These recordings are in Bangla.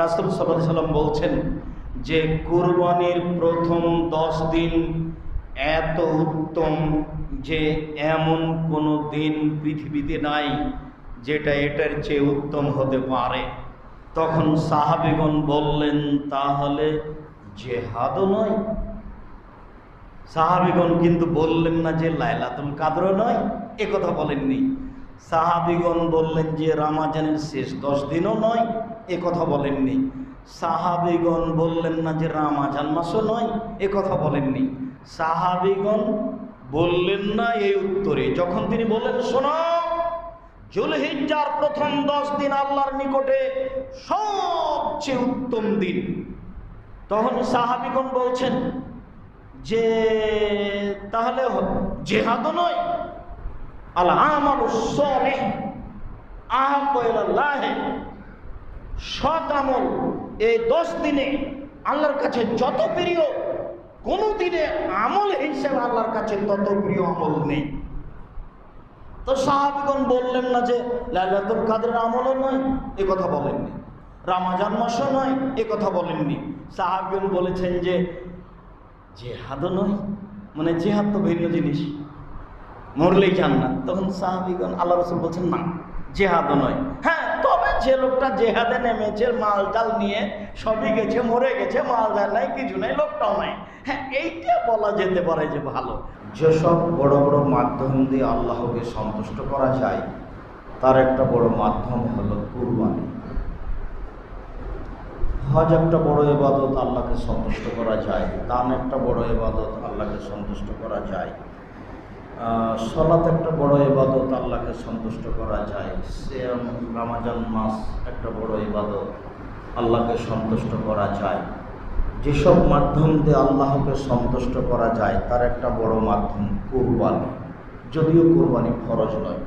রাসূল সাল্লাল্লাহু আলাইহি সাল্লাম বলছেন যে কুরবানির প্রথম 10 দিন এত উত্তম যে এমন কোনো দিন পৃথিবীতে নাই যেটা এটার চেয়ে উত্তম হতে পারে। তখন সাহাবীগণ বললেন, তাহলে জিহাদও নয়? সাহাবীগণ কিন্তু বললেন না যে লাইলাতুল কদরও নয়, এ কথা বলেননি। সাহাবীগণ বললেন যে রমজানের শেষ 10 দিনও নয়, এ কথা বলেননি। সাহাবীগণ বললেন না যে রমজান মাসও নয়, এ কথা বলেননি। সাহাবীগণ বললেন না এই উত্তরে যখন তিনি বললেন, শোনো, যুলহিজ্জার প্রথম 10 দিন আল্লাহর নিকটে সবচেয়ে উত্তম দিন। তখন সাহাবীগণ বলছেন যে তাহলে জিহাদও নয়? আল আমালুস সালিহ আহাব্বু ইলাল্লাহ, সৎ আমল এই 10 দিনে আল্লাহর কাছে যত প্রিয়, কোন দিনে আমল হিসেবে আল্লাহর কাছে তত প্রিয় আমল নেই। তো সাহাবীগণ বললেন না যে লাইলাতুল কদরের আমলও নয়, এ কথা বলেননি। রমজান মাসও নয়, এ কথা বলেননি। সাহাবীগণ বলেছেন যে জিহাদও নয়, মানে জিহাদ তো ভিন্ন জিনিস, মরলেই জান্নাত। তখন সাহাবীগণ আল্লাহ রাসূল বলছেন না, জিহাদও নয়। হ্যাঁ, তবে যে লোকটা জিহাদে নেমেছে, মাল টাল নিয়ে সবই গেছে, মরে গেছে, মাল টাল নাই, কিছু নাই, লোকটাও নাই, হ্যাঁ, এইটা বলা যেতে পারে যে ভালো। যেসব বড় বড় মাধ্যম দিয়ে আল্লাহকে সন্তুষ্ট করা যায় তার একটা বড় মাধ্যম হলো কুরবানি। হজ একটা বড় ইবাদত, আল্লাহকে সন্তুষ্ট করা যায়। দান একটা বড় ইবাদত, আল্লাহকে সন্তুষ্ট করা যায়। সালাত একটা বড় ইবাদত, আল্লাহকে সন্তুষ্ট করা যায়। সিয়াম, রমজান মাস একটা বড় ইবাদত, আল্লাহকে সন্তুষ্ট করা যায়। যেসব মাধ্যম দিয়ে আল্লাহকে সন্তুষ্ট করা যায় তার একটা বড় মাধ্যম কুরবানি, যদিও কুরবানি ফরজ নয়।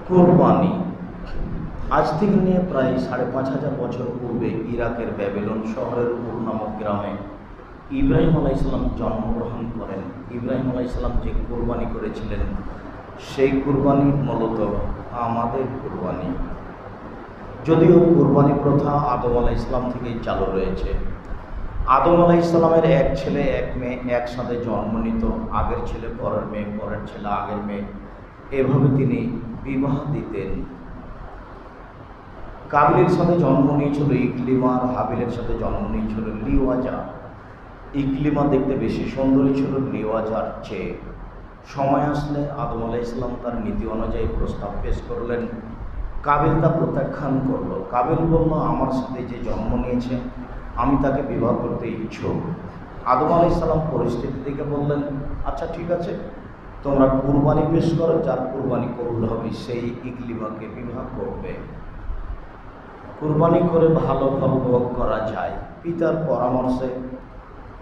কুরবানি আজ থেকে নিয়ে প্রায় 5,500 বছর পূর্বে ইরাকের ব্যাবিলন শহরের উর নামক গ্রামে ইব্রাহিম আলাইহিস সালাম জন্মগ্রহণ করেন। ইব্রাহিম আলাইহিস সালাম যে কুরবানি করেছিলেন সেই কুরবানি মূলত আমাদের কুরবানি। যদিও কুরবানি প্রথা আদম আলাইহিস সালাম থেকেই চালু রয়েছে। আদম আলাইহিস সালামের এক ছেলে এক মেয়ে একসাথে জন্ম নিত, আগের ছেলে পরের মেয়ে, পরের ছেলে আগের মেয়ে, এভাবে তিনি বিবাহ দিতেন। কাবিলের সাথে জন্ম নিয়েছিল ইকলিমা, আর হাবিলের সাথে জন্ম নিয়েছিল লিওয়াজা। ইকলিমা দেখতে বেশি সুন্দরী ছিল লিওয়াজার চেয়ে। সময় আসলে আদম আলাইহিস সালাম তার নীতি অনুযায়ী প্রস্তাব পেশ করলেন। কাবিল তা প্রত্যাখ্যান করলো। কাবিল বলল, আমার সাথে যে জন্ম নিয়েছে আমি তাকে বিবাহ করতে ইচ্ছুক। আদম আলাইহিস সালাম পরিস্থিতি দেখে বললেন, আচ্ছা ঠিক আছে, তোমরা কুরবানি পেশ করো, যার কুরবানি কবুল হবে সেই ইকলিমাকে বিবাহ করবে। কুরবানি করে ভালো ফল ভোগ করা যায়। পিতার পরামর্শে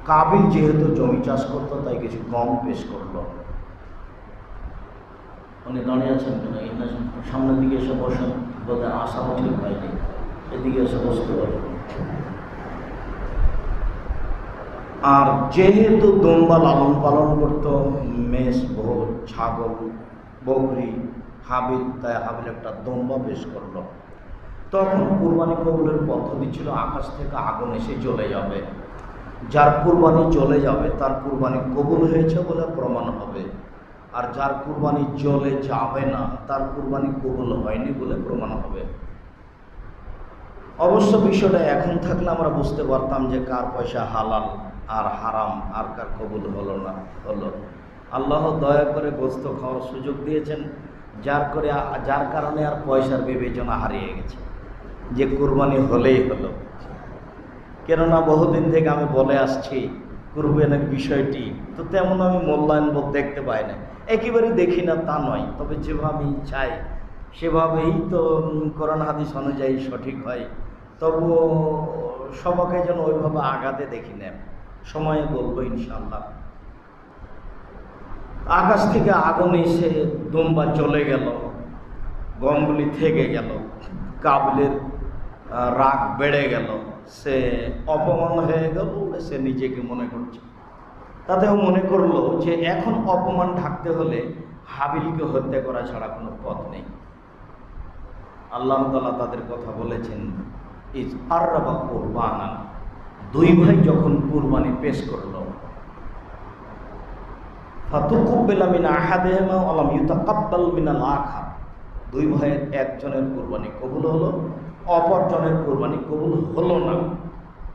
কাবিল যেহেতু জমি চাষ করতো তাই কিছু কম পেশ করলো। উনি দাঁড়িয়ে আছেন কেন? সামনের দিকে এসে বসেন, বোধহয় আসামও ঠিক হয়নি, এদিকে এসে বসতে পারে। আর যেহেতু দুম্বা লালন পালন করত, মেষ, ভোর, ছাগল, বকরি, হাবিল, তাই হাবিল একটা দুম্বা পেশ করলো। তখন কুরবানি কবুলের পদ্ধতি ছিল আকাশ থেকে আগুন এসে জ্বলে যাবে, যার কুরবানি জ্বলে যাবে তার কুরবানি কবুল হয়েছে বলে প্রমাণ হবে, আর যার কুরবানি জ্বলে যাবে না তার কুরবানি কবুল হয়নি বলে প্রমাণ হবে। অবশ্য বিষয়টা এখন থাকলে আমরা বুঝতে পারতাম যে কার পয়সা হালাল আর হারাম, আর কার কবুল হলো না হলো। আল্লাহ দয়া করে গোস্ত খাওয়ার সুযোগ দিয়েছেন, যার কারণে আর পয়সার বিবেচনা হারিয়ে গেছে, যে কুরবানি হলেই হলো। কেননা বহুদিন থেকে আমি বলে আসছি কুরবানির বিষয়টি, তো তেমন আমি মূল্যায়ন বোধ দেখতে পাই না। একেবারেই দেখি না তা নয়, তবে যেভাবে চাই সেভাবেই তো কোরআন হাদিস অনুযায়ী সঠিক হয়। তবুও সবাইকে যেন ওইভাবে আঘাতে দেখি না, সময়ে বলবো ইনশাআল্লাহ। আকাশ থেকে আগুন এসে দুম্বা চলে গেল, গমগুলি থেকে গেল, কাবিলের রাগ বেড়ে গেল, সে অপমান হয়ে গেল, সে নিজেকে মনে করছে। তাতেও মনে করলো যে এখন অপমান ঢাকতে হলে হাবিলকে হত্যা করা ছাড়া কোনো পথ নেই। আল্লাহ তাআলা তাদের কথা বলেছেন, ইজ আররাবা কুরবানান, দুই ভাই যখন কুরবানি পেশ করলো, ফাতুকুব্বিলা মিন আহাদিহিমা ওয়া লাম ইউতাকাব্বাল মিনাল আখার, দুই ভাইয়ের একজনের কুরবানি কবুল হলো, অপরজনের কুরবানি কবুল হলো না।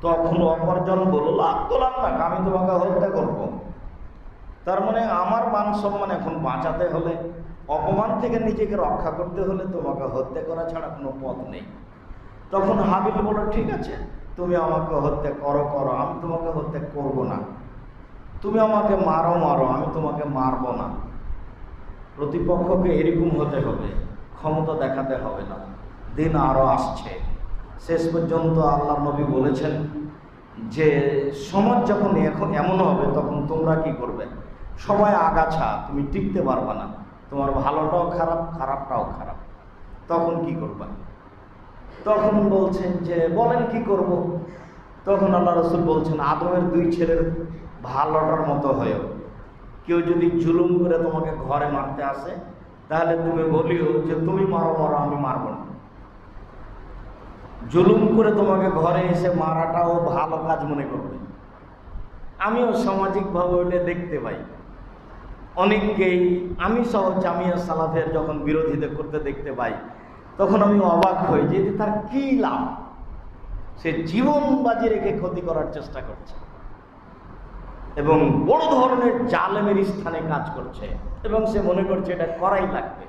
তখন অপরজন বলল, লাতুলান না, আমি তোমাকে হত্যা করব। তার মানে আমার মান সম্মান এখন বাঁচাতে হলে, অপমান থেকে নিজেকে রক্ষা করতে হলে তোমাকে হত্যা করা ছাড়া কোনো পথ নেই। তখন হাবিল বলল, ঠিক আছে, তুমি আমাকে হত্যা করো, আমি তোমাকে হত্যা করব না। তুমি আমাকে মারো, আমি তোমাকে মারব না। প্রতিপক্ষকে এরকম হতে হবে, ক্ষমতা দেখাতে হবে না। দিন আরও আসছে। শেষ পর্যন্ত আল্লাহ নবী বলেছেন যে সমাজ যখন এখন এমন হবে, তখন তোমরা কি করবে? সবাই আগাছা, তুমি টিকতে পারবে না, তোমার ভালোটাও খারাপ, খারাপটাও খারাপ। তখন কি করবে? তখন বলছেন যে বলেন কি করব? তখন আল্লাহ রাসূল বলছেন, আদমের দুই ছেলের ভালোটার মতো হয়েও। কেউ যদি জুলুম করে তোমাকে ঘরে মারতে আসে, তাহলে তুমি বলিও যে তুমি মারো, আমি মারব না। জুলুম করে তোমাকে ঘরে এসে মারাটাও ভালো কাজ মনে করবে। আমিও সামাজিকভাবে ওইটা দেখতে পাই অনেককেই। আমি সহ জামিয়া সালাফের যখন বিরোধিতা করতে দেখতে পাই, তখন আমি অবাক হই যে তার কি লাভ? সে জীবন বাজি রেখে ক্ষতি করার চেষ্টা করছে এবং বড় ধরনের জালেমের স্থানে কাজ করছে, এবং সে মনে করছে এটা করাই লাগবে।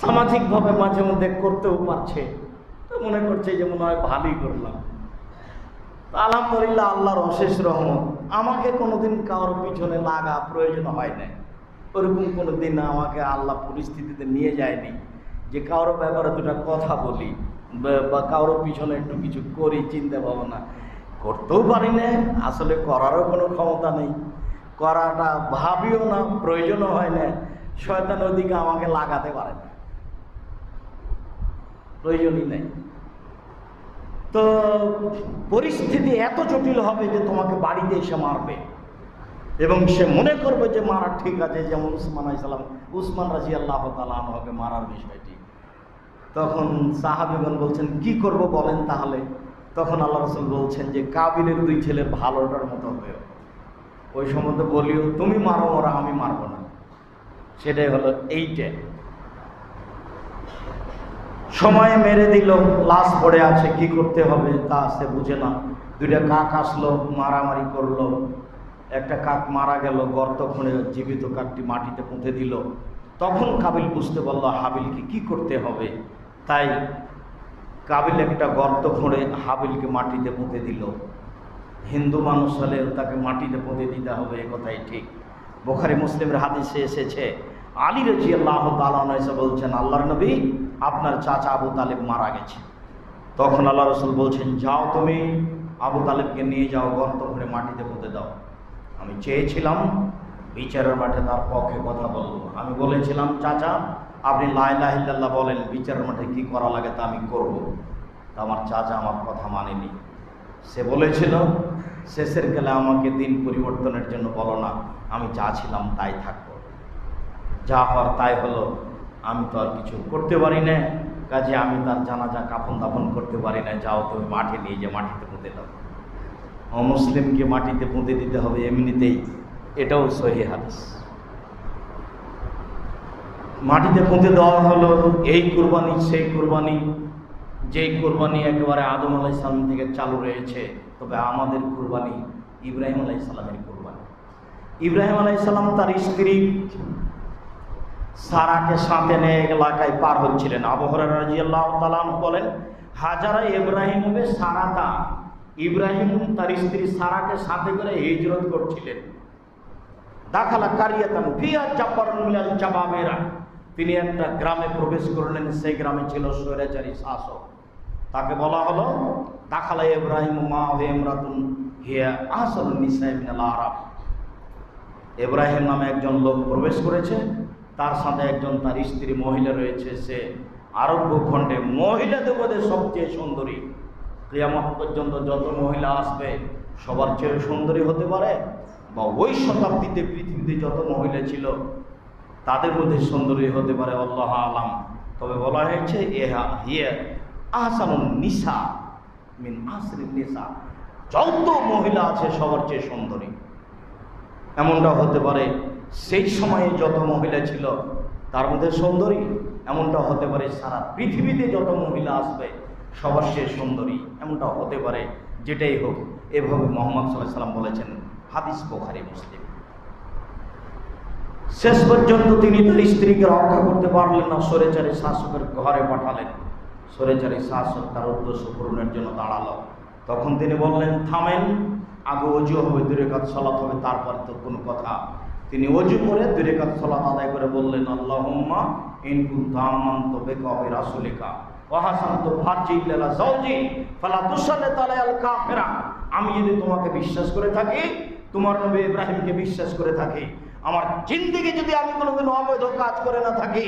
সামাজিকভাবে মাঝে মধ্যে করতেও পারছে, তো মনে করছে যে মনে হয় ভালোই করলাম। আলহামদুলিল্লাহ, আল্লাহর অশেষ রহমত, আমাকে কোনোদিন কারোর পিছনে লাগা প্রয়োজন হয় না। ওরকম কোনোদিন আমাকে আল্লাহ পরিস্থিতিতে নিয়ে যায়নি যে কারোর ব্যাপারে দুটা কথা বলি বা কারোর পিছনে একটু কিছু করি, চিন্তা ভাবনা করতেও পারি না। আসলে করারও কোনো ক্ষমতা নেই, করাটা ভাবিও না, প্রয়োজনও হয় না। শয়তান ওদিকে আমাকে লাগাতে পারে না, প্রয়োজনই নেই। তো পরিস্থিতি এত জটিল হবে যে তোমাকে বাড়িতে এসে মারবে, এবং সে মনে করবে যে মারা ঠিক আছে। যেমন উসমান রাদিয়াল্লাহু তাআলা আনহুকে মারার বিষয়টি, তখন সাহাবীগণ বলছেন, কি করব বলেন তাহলে? তখন আল্লাহ রাসূল বলছেন যে কাবিলের দুই ছেলের ভালোটার মতো হয়েও। ওই সম্বন্ধে বলিও, তুমি মারো, আমি মারব না। সেটাই হলো এইটা। সময় মেরে দিল, লাশ পড়ে আছে, কি করতে হবে তা সে বুঝে না। দুইটা কাক আসলো, মারামারি করলো। একটা কাক মারা গেল, গর্ত খুঁড়ে জীবিত কাকটি মাটিতে পুঁতে দিল। তখন কাবিল বুঝতে পারল হাবিলকে কি করতে হবে। তাই কাবিল একটা গর্ত খুঁড়ে হাবিলকে মাটিতে পুঁতে দিল। হিন্দু মানুষ হলে তাকে মাটিতে পুঁতে দিতে হবে, এ কথাই ঠিক। বুখারী মুসলিমের হাদিসে এসেছে, আলী রাদিয়াল্লাহু তাআলা আনহু বলছেন, আল্লাহর নবী, আপনার চাচা আবু তালেব মারা গেছে। তখন আল্লাহ রাসূল বলছেন, যাও তুমি আবু তালেবকে নিয়ে যাও, গর্ত করে মাটিতে পুঁতে দাও। আমি চেয়েছিলাম বিচারের মাঠে তার পক্ষে কথা বলবো। আমি বলেছিলাম, চাচা আপনি লা ইলাহা ইল্লাল্লাহ বলেন, বিচারের মাঠে কি করা লাগে তা আমি করব। তা আমার চাচা আমার কথা মানেনি। সে বলেছিল, শেষের গেলে আমাকে দিন পরিবর্তনের জন্য বলো না, আমি যা ছিলাম তাই থাকবো, যা হওয়ার তাই হলো। আমি তো আর কিছু করতে পারি না, কাজে আমি তার জানাজা কাফন দাফন করতে পারি না। যাও তুমি মাঠে নিয়ে যে মাটিতে পুঁতে দাও। অমুসলিমকে মাটিতে পুঁতে দিতে হবে এমনিতেই, এটাও সহিহ হাদিস। মাটিতে পুঁতে দেওয়া হলো। এই কুরবানি সেই কুরবানি, যেই কুরবানি একেবারে আদম আলাইহিস সালাম থেকে চালু রয়েছে। তবে আমাদের কুরবানি ইব্রাহিম আলাইহিস সালামের কুরবানি। ইব্রাহিম আলাইহিস সালাম তার স্ত্রী সারাকে সাথে নিয়ে এলাকায় পার হচ্ছিলেন। আবু হুরায়রা রাদিয়াল্লাহু তাআলা বলেন, হাজারা ইব্রাহিম হবে সারাতা, ইব্রাহিম তার স্ত্রী সারাকে সাথে করে হিজরত করছিলেন। দাখালা কারিয়াতান ফিহা জাব্বারুন মিনাল জাবাবেরা, তিনি একটা গ্রামে প্রবেশ করলেন। সেই গ্রামে ছিল স্বৈরাচারী শাসক, তাকে বলা হলো দাখালা ইব্রাহিম মা ইমরাতুন হিয়া আহসানুন নিসাই মিনাল আরাব। ইব্রাহিম নামে একজন লোক প্রবেশ করেছে, তার সাথে একজন তার স্ত্রী মহিলা রয়েছে। সে আরব ভূখণ্ডে মহিলাদের মধ্যে সবচেয়ে সুন্দরী। কিয়ামত পর্যন্ত যত মহিলা আসবে সবার চেয়ে সুন্দরী হতে পারে, বা ওই শতাব্দীতে পৃথিবীতে যত মহিলা ছিল তাদের মধ্যে সুন্দরী হতে পারে, আল্লাহ আলাম। তবে বলা হয়েছে এহা হিয়া আহসানুন নিসা মিন আসরিন নিসা, যত মহিলা আছে সবার চেয়ে সুন্দরী। এমনটা হতে পারে সেই সময়ে যত মহিলা ছিল তার মধ্যে সুন্দরী, এমনটা হতে পারে সারা পৃথিবীতে যত মহিলা আসবে সবার চেয়ে সুন্দরী, এমনটা হতে পারে। যেটাই হোক, এভাবে মুহাম্মদ সাল্লাল্লাহু আলাইহি ওয়াসাল্লাম বলেছেন। হাদিস বুখারী মুসলিম। শেষ পর্যন্ত তিনি তার স্ত্রীকে রক্ষা করতে পারলেন না, স্বৈরাচারী শাসকের ঘরে পাঠালেন। স্বৈরাচারী শাসক তার উদ্দেশ্য পূরণের জন্য দাঁড়ালো। তখন তিনি বললেন, থামেন, আগে অজু হবে, 2 রাকাত সালাত হবে, তারপর তো কোনো কথা। তিনি অজু করে 2 রাকাত সালাত আদায় করে বললেন, আল্লাহুম্মা ইন কুনতা আমানতু বিকা ওয়া রাসূলিকা ওয়া হাসানতু ফারজি ইলা যাওজি ফালা তুসাল্লিত আলাল কাফিরা। আমি যদি তোমাকে বিশ্বাস করে থাকি, তোমার নবী ইব্রাহিমকে বিশ্বাস করে থাকি, আমার জিন্দেগি যদি আমি কোনোদিন অবৈধ কাজ করে না থাকি,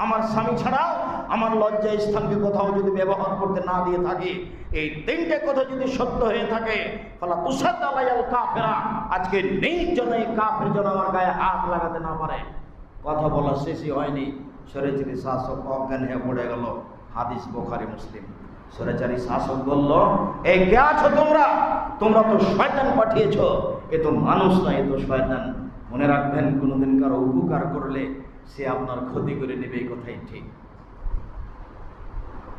আমার স্বামী ছাড়াও আমার লজ্জা স্থানকে কোথাও যদি ব্যবহার করতে না দিয়ে থাকি, এই 3টে কথা যদি সত্য হয়ে থাকে, ফালা তুসাল্লিত আলাল কাফিরা, আজকে নির্জন এই কাফের যেন আমার গায়ে হাত লাগাতে না পারে। কথা বলা শেষই হয়নি, স্বৈরাচারী শাসক অজ্ঞান হয়ে পড়ে গেল। হাদিস বুখারী মুসলিম। স্বৈরাচারী শাসক বলল, এই কে আছো তোমরা? তোমরা তো শয়তান পাঠিয়েছ, এ তো মানুষ না, এ তো শয়তান। মনে রাখবেন, কোনোদিন কারো উপকার করলে সে আপনার ক্ষতি করে নেবে, এই কথাই ঠিক।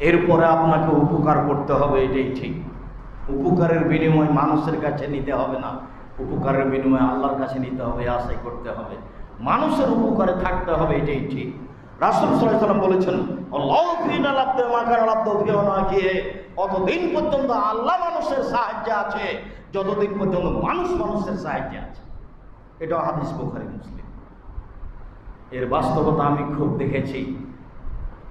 এরপরে আপনাকে উপকার করতে হবে, এটাই ঠিক। উপকারের বিনিময় মানুষের কাছে নিতে হবে না, উপকারের বিনিময় আল্লাহর কাছে নিতে হবে, আশাই করতে হবে। মানুষের উপকারে থাকতে হবে, এটাই ঠিক। রাসূল সাল্লাল্লাহু আলাইহি ওয়াসাল্লাম বলেছেন, আল্লাহু ফিনা লাবদু মা কানা লাবদু ফিনা কিয়ে, অতদিন পর্যন্ত আল্লাহ মানুষের সাহায্যে আছে যতদিন পর্যন্ত মানুষ মানুষের সাহায্যে আছে। এটা হাদিস বুখারী মুসলিম। এর বাস্তবতা আমি খুব দেখেছি।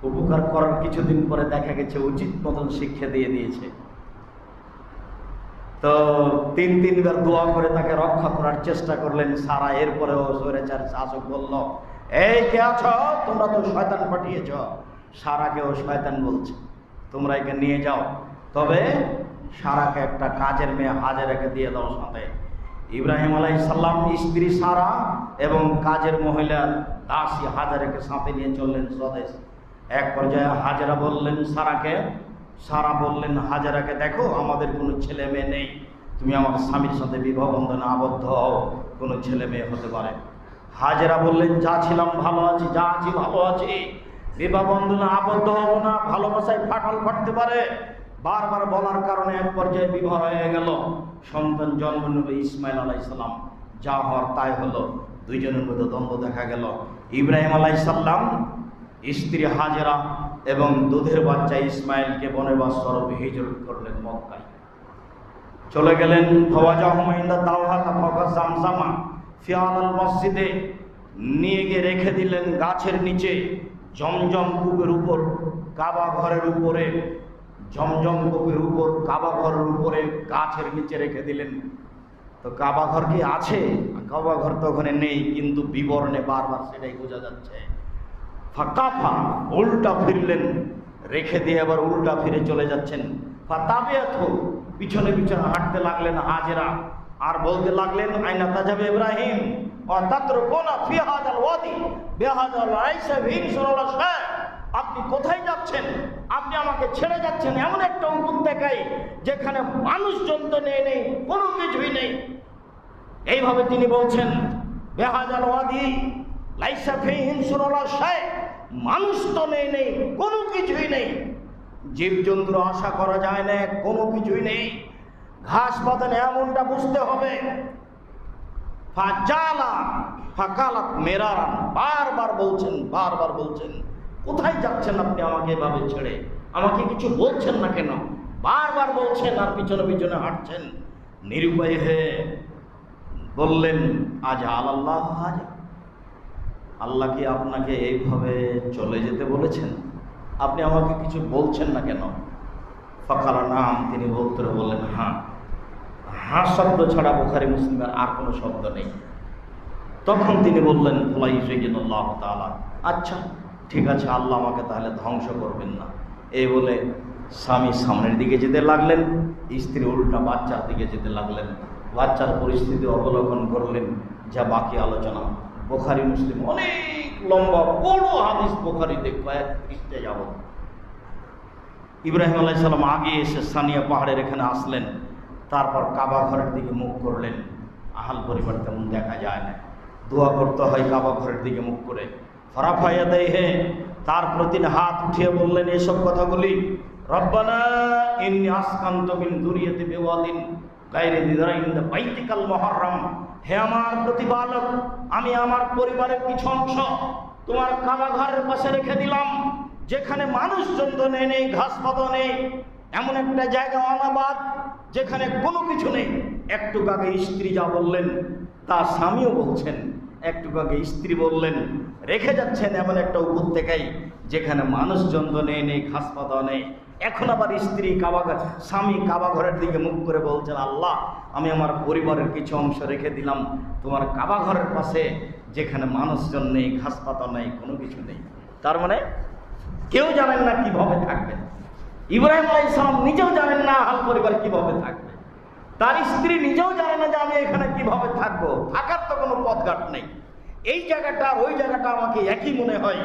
উপকার করার কিছুদিন পরে দেখা গেছে উচিত মতন শিক্ষা দিয়ে দিয়েছে। তো 3বার দোয়া করে তাকে রক্ষা করার চেষ্টা করলেন সারা। এরপরেও স্বৈরাচার শাসক বলল, এই কে আছো? তোমরা তো শয়তান পাঠিয়েছ। সারাকেও শয়তান বলছে, তোমরা একে নিয়ে যাও। তবে সারাকে একটা কাজের মেয়ে হাজেরাকে দিয়ে দাও সাথে। ইব্রাহিম আলাইহিস সালাম স্ত্রী সারা এবং কাজের মহিলা দাসী হাজেরাকে সাথে নিয়ে চললেন স্বদেশ। এক পর্যায়ে হাজেরা বললেন সারাকে, সারা বললেন হাজেরাকে, দেখো আমাদের কোনো ছেলে মেয়ে নেই, তুমি আমার স্বামীর সাথে বিবাহ বন্ধনে আবদ্ধ হও, কোনো ছেলে মেয়ে হতে পারে। হাজেরা বললেন, যা ছিলাম ভালো আছি, যা আছি ভালো আছি, বিবাহ বন্ধনে আবদ্ধ হব না, ভালোবাসায় ফাটল ফাটতে পারে। বারবার বলার কারণে এক পর্যায়ে বিবাহ হয়ে গেল, সন্তান জন্ম নেবে ইসমাইল আলাইহিস সালাম। যা হওয়ার তাই হলো, দুইজনের মধ্যে দ্বন্দ্ব দেখা গেল। ইব্রাহিম আলাইহিস সালাম স্ত্রী হাজেরা এবং দুধের বাচ্চা ইসমাইলকে বনবাস স্বরূপে হিজরত করলেন মক্কায়। চলে গেলেন মসজিদে, নিয়ে গিয়ে রেখে দিলেন গাছের নিচে, জমজম কূপের উপর, কাবা ঘরের উপরে, জমজম কূপের উপর, কাবা ঘরের উপরে, গাছের নিচে রেখে দিলেন। তো কাবা ঘর কি আছে? কাবা ঘর তো ওখানে নেই, কিন্তু বিবরণে বারবার সেটাই বোঝা যাচ্ছে। ফাকাফা, উল্টা ফিরলেন, রেখে দিয়ে আবার উল্টা ফিরে চলে যাচ্ছেন। ফাতাবিয়াত, পিছনে পিছনে হাঁটতে লাগলেন হাজেরা, আর বলতে লাগলেন, আইনা তাজাবে ইব্রাহিম ও তাতরুকুনা ফি হাযাল ওয়াদি বিহাযাল আইসা ভিন সরলা শাহ, আপনি কোথায় যাচ্ছেন? আপনি আমাকে ছেড়ে যাচ্ছেন এমন একটা উপত্যকায় যেখানে মানুষজন তো নেই, কোনো কিছুই নেই। এইভাবে তিনি বলছেন, বিহাযাল ওয়াদি লাইসা ফিহিন সরলা শাহ, মানুষ তো নেই, কোনো কিছুই নেই, জীবজন্তু আশা করা যায় না, কোনো কিছুই নেই, ঘাস পাতা নেই, এমনটা বুঝতে হবে। ফাজালা ফাকালাত মেরারান, বারবার বলছেন, কোথায় যাচ্ছেন আপনি আমাকে এভাবে ছেড়ে? আমাকে কিছু বলছেন না কেন? বারবার বলছেন আর পিছনে পিছনে হাঁটছেন। নিরুপায় হয়ে বললেন, আজ আল্লাহ, আল্লাহ কি আপনাকে এইভাবে চলে যেতে বলেছেন? আপনি আমাকে কিছু বলছেন না কেন? ফাকালা নাম, তিনি উত্তরে বললেন, হ্যাঁ। হ্যাঁ শব্দ ছাড়া বুখারী মুসলিমের আর কোনো শব্দ নেই। তখন তিনি বললেন, আল্লাহ তাআলা, আচ্ছা ঠিক আছে, আল্লাহ আমাকে তাহলে ধ্বংস করবেন না। এই বলে স্বামী সামনের দিকে যেতে লাগলেন, স্ত্রী উল্টা বাচ্চার দিকে যেতে লাগলেন। বাচ্চার পরিস্থিতি অবলোকন করলেন, যা বাকি আলোচনা বুখারী মুসলিম অনেক লম্বা বড় হাদিস, বুখারীতে কয়েক পৃষ্ঠা যাবত। ইব্রাহিম আলাইহিস সালাম আগে এসে সানিয়া পাহাড়ের এখানে আসলেন, তারপর কাবা ঘরের দিকে মুখ করলেন। আহাল পরিবার তেমন দেখা যায় না, দোয়া করতে হয় কাবা ঘরের দিকে মুখ করে। ফারাফা ইয়াদাইহি, তারপর তিনি হাত উঠিয়ে বললেন এসব কথাগুলি, রব্বানা ইন্নী আসকানতু মিন যুররিয়াতি বিওয়াদিন গায়রি যি যারইন ইনদা বাইতিকাল মুহাররম, হে আমার প্রতিপালক, আমি আমার পরিবারের কিছু অংশ তোমার কাবা ঘরের পাশে রেখে দিলাম, যেখানে মানুষজন তো নেই, ঘাস পাতা নেই, এমন একটা জায়গা অনাবাদ, যেখানে কোনো কিছু নেই। একটু আগে স্ত্রী যা বললেন তার স্বামীও বলছেন, একটু আগে স্ত্রী বললেন রেখে যাচ্ছেন এমন একটা উপত্যকায় যেখানে মানুষজন তো নেই, ঘাস পাতা নেই। এখন আবার স্ত্রী স্বামী কাবা ঘরের দিকে মুখ করে বলছেন, আল্লাহ আমি আমার পরিবারের কিছু অংশ রেখে দিলাম তোমার কাবা ঘরের পাশে, যেখানে মানুষজন নেই, ঘাস পাতা নেই, কোনো কিছু নেই। তার মানে কেউ জানেন না কিভাবে থাকবেন। ইব্রাহিম আলাইহিস সালাম নিজেও জানেন না আহাল পরিবার কিভাবে থাকবে, তার স্ত্রী নিজেও জানে না যে আমি এখানে কিভাবে থাকবো, থাকার তো কোনো পথঘাট নেই। এই জায়গাটা আর ওই জায়গাটা আমাকে একই মনে হয়।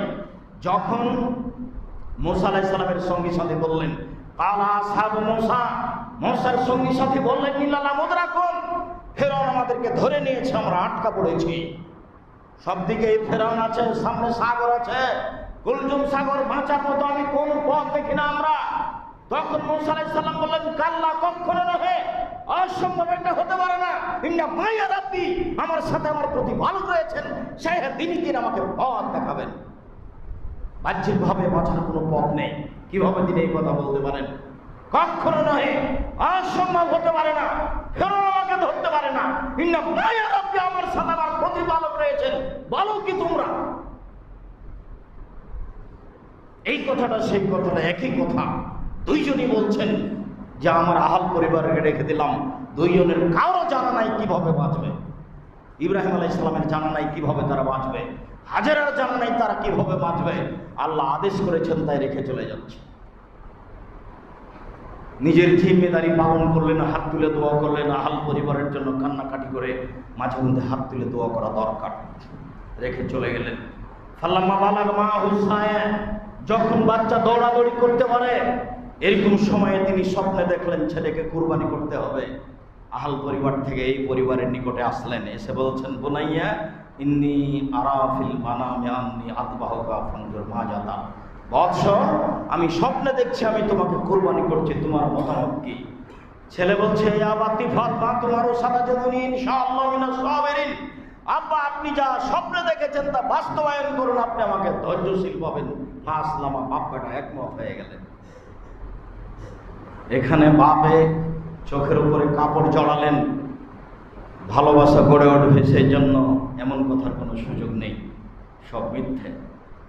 যখন মুসা আলাইহিস সালামের সঙ্গী সাথী বললেন, কালা আসহাবু মুসা, মুসার সঙ্গী সাথী বললেন ইল্লা মুদরাকুন, ফেরাউন আমাদেরকে ধরে নিয়েছে, আমরা আটকা পড়েছি। সবদিকে ফেরাউন আছে, সামনে সাগর আছে, কুলজুম সাগর, বাঁচার মতো আমি কোন পথ দেখি না আমরা। তখন মুসা আলাইহিস সালাম বললেন, কাল্লা, কখনো নহে, অসম্ভব, এটা হতে পারে না। ইন্না মাইয়া রাব্বি, আমার সাথে আমার প্রতিপালক রয়েছেন, তিনি আমাকে পথ দেখাবেন। বাহ্যিকভাবে বাঁচার কোনো পথ নেই, কিভাবে তিনি এই কথা বলতে পারেন? কখনো নহে, অসম্ভব হতে পারে না, ফেরাউন আমাকে ধরতে পারে না। ইন্না মাইয়া রাব্বি, আমার সাথে আমার প্রতিপালক রয়েছেন, বলো কি তোমরা? এই কথাটা সেই কথাটা একই কথা। দুইজনই বলছেন যে আমার আহাল পরিবারকে রেখে দিলাম, দুইজনের কারো জানা নাই কিভাবে বাঁচবে। ইব্রাহিম আলাইহিস সালামের জানা নাই কিভাবে তারা বাঁচবে, হাজেরার জানা নাই তারা কিভাবে বাঁচবে। আল্লাহ আদেশ করেছেন তাই রেখে চলে যাচ্ছে। নিজের জিম্মেদারি পালন করলেন, হাত তুলে দোয়া করলেন, আহাল পরিবারের জন্য কান্নাকাটি করে মাঝে মধ্যে হাত তুলে দোয়া করা দরকার। রেখে চলে গেলেন। ফাল্লাম্মা বালাগ মাআহু সায়া, যখন বাচ্চা দৌড়াদৌড়ি করতে পারে, এরকম সময়ে তিনি স্বপ্নে দেখলেন ছেলেকে কুরবানি করতে হবে। আহাল পরিবার থেকে এই পরিবারের নিকটে আসলেন, এসে বলছেন, বুনাইয়া ইন্নী আরা ফিল মানামি আন্নী আযবাহুকা ফানজুর মাযা তারা, বৎস আমি স্বপ্নে দেখছি আমি তোমাকে কুরবানি করছি, তোমার মতামত কি? ছেলে বলছে, ইয়া বাতি ফাতমা, তোমারও সাতাজাদুনি ইনশাআল্লাহ মিনাস সাবিরিন। আব্বা, আপনি যা স্বপ্নে দেখেছেন তা বাস্তবায়ন করুন, আপনি আমাকে ধৈর্যশীল পাবেন। ফাসলামা, বাপ বেটা একমত হয়ে গেলেন। এখানে বাপে চোখের উপরে কাপড় জড়ালেন, ভালোবাসা গড়ে উঠবে সেই জন্য এমন কথার কোনো সুযোগ নেই, সব মিথ্যে।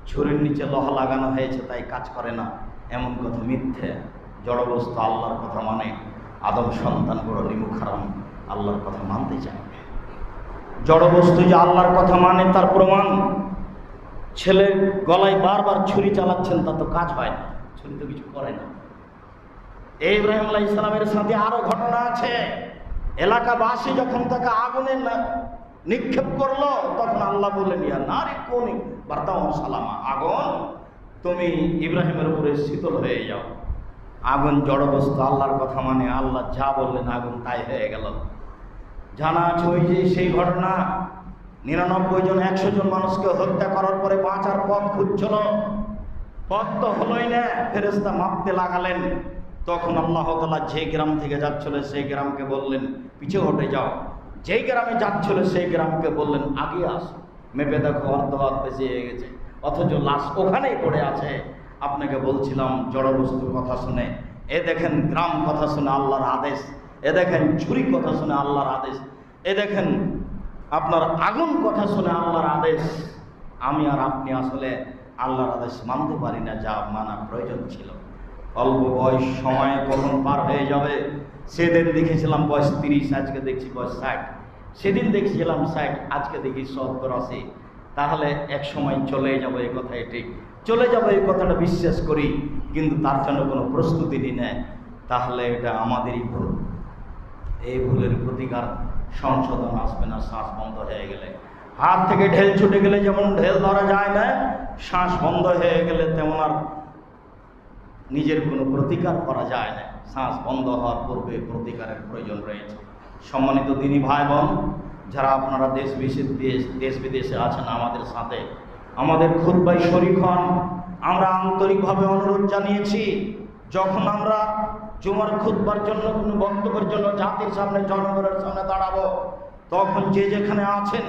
ছুরির নিচে লোহা লাগানো হয়েছে তাই কাজ করে না, এমন কথা মিথ্যে। জড়বস্তু আল্লাহর কথা মানে, আদম সন্তান বড় নিমুখারাম, আল্লাহর কথা মানতে চায়। জড়বস্তু যে আল্লাহর কথা মানে তার প্রমাণ, ছেলে গলায় বারবার ছুরি চালাচ্ছেন, তা তো কাজ হয় না, ছুরি তো কিছু করে না। ইব্রাহিম আলাইহিস সালামের সাথে আরো ঘটনা আছে। এলাকাবাসী যখন তাকে আগুনে নিক্ষেপ করলো, তখন আল্লাহ বললেন, ইয়া নারী কুনি বারদাওয়ান সালামা, আগুন তুমি ইব্রাহিমের উপরে শীতল হয়ে যাও। আগুন জড়বস্তু, আল্লাহর কথা মানে, আল্লাহ যা বললেন আগুন তাই হয়ে গেল। জানা আছে ওই যে সেই ঘটনা, 99 জন 100 জন মানুষকে হত্যা করার পরে বাঁচার পথ খুঁজছিল, পথ তো হলোই না। ফেরেশতা মাপতে লাগালেন, তখন আল্লাহ তাআলা যে গ্রাম থেকে যাচ্ছিল সেই গ্রামকে বললেন পিছু হটে যাও, যেই গ্রামে যাচ্ছিল সেই গ্রামকে বললেন আগে আস। মেপে দেখো অর্ধভাগ বেশি হয়ে গেছে, অথচ লাশ ওখানেই পড়ে আছে। আপনাকে বলছিলাম জড়বস্তু কথা শুনে, এ দেখেন গ্রাম কথা শুনে আল্লাহর আদেশ, এ দেখেন ছুরি কথা শুনে আল্লাহর আদেশ, এ দেখেন আপনার আগুন কথা শুনে আল্লাহর আদেশ। আমি আর আপনি আসলে আল্লাহর আদেশ মানতে পারি না, যা মানা প্রয়োজন ছিল। অল্প বয়স, সময় কখন পার হয়ে যাবে। সেদিন দেখেছিলাম বয়স 30, আজকে দেখছি বয়স 60। সেদিন দেখেছিলাম 60, আজকে দেখি 70-80। তাহলে এক সময় চলে যাবো, এই কথাই ঠিক, চলে যাবো এই কথাটা বিশ্বাস করি, কিন্তু তার জন্য কোনো প্রস্তুতি নিই না, তাহলে এটা আমাদেরই ভুল। এই ভুলের প্রতিকার সংশোধন আসবে না শ্বাস বন্ধ হয়ে গেলে। হাত থেকে ঢেল ছুটে গেলে যেমন ঢেল ধরা যায় না, শ্বাস বন্ধ হয়ে গেলে তেমন আর নিজের কোনো প্রতিকার করা যায় না। শ্বাস বন্ধ হওয়ার পূর্বে প্রতিকারের প্রয়োজন রয়েছে। সম্মানিত দিনী ভাই বোন, যারা আপনারা দেশ বিদেশে আছেন আমাদের সাথে, আমাদের খুতবায় শরীক হন। আমরা আন্তরিকভাবে অনুরোধ জানিয়েছি, যখন আমরা জুমার খুতবার জন্য, কোনো বক্তব্যের জন্য জাতির সামনে, জনগণের সামনে দাঁড়াবো, তখন যে যেখানে আছেন,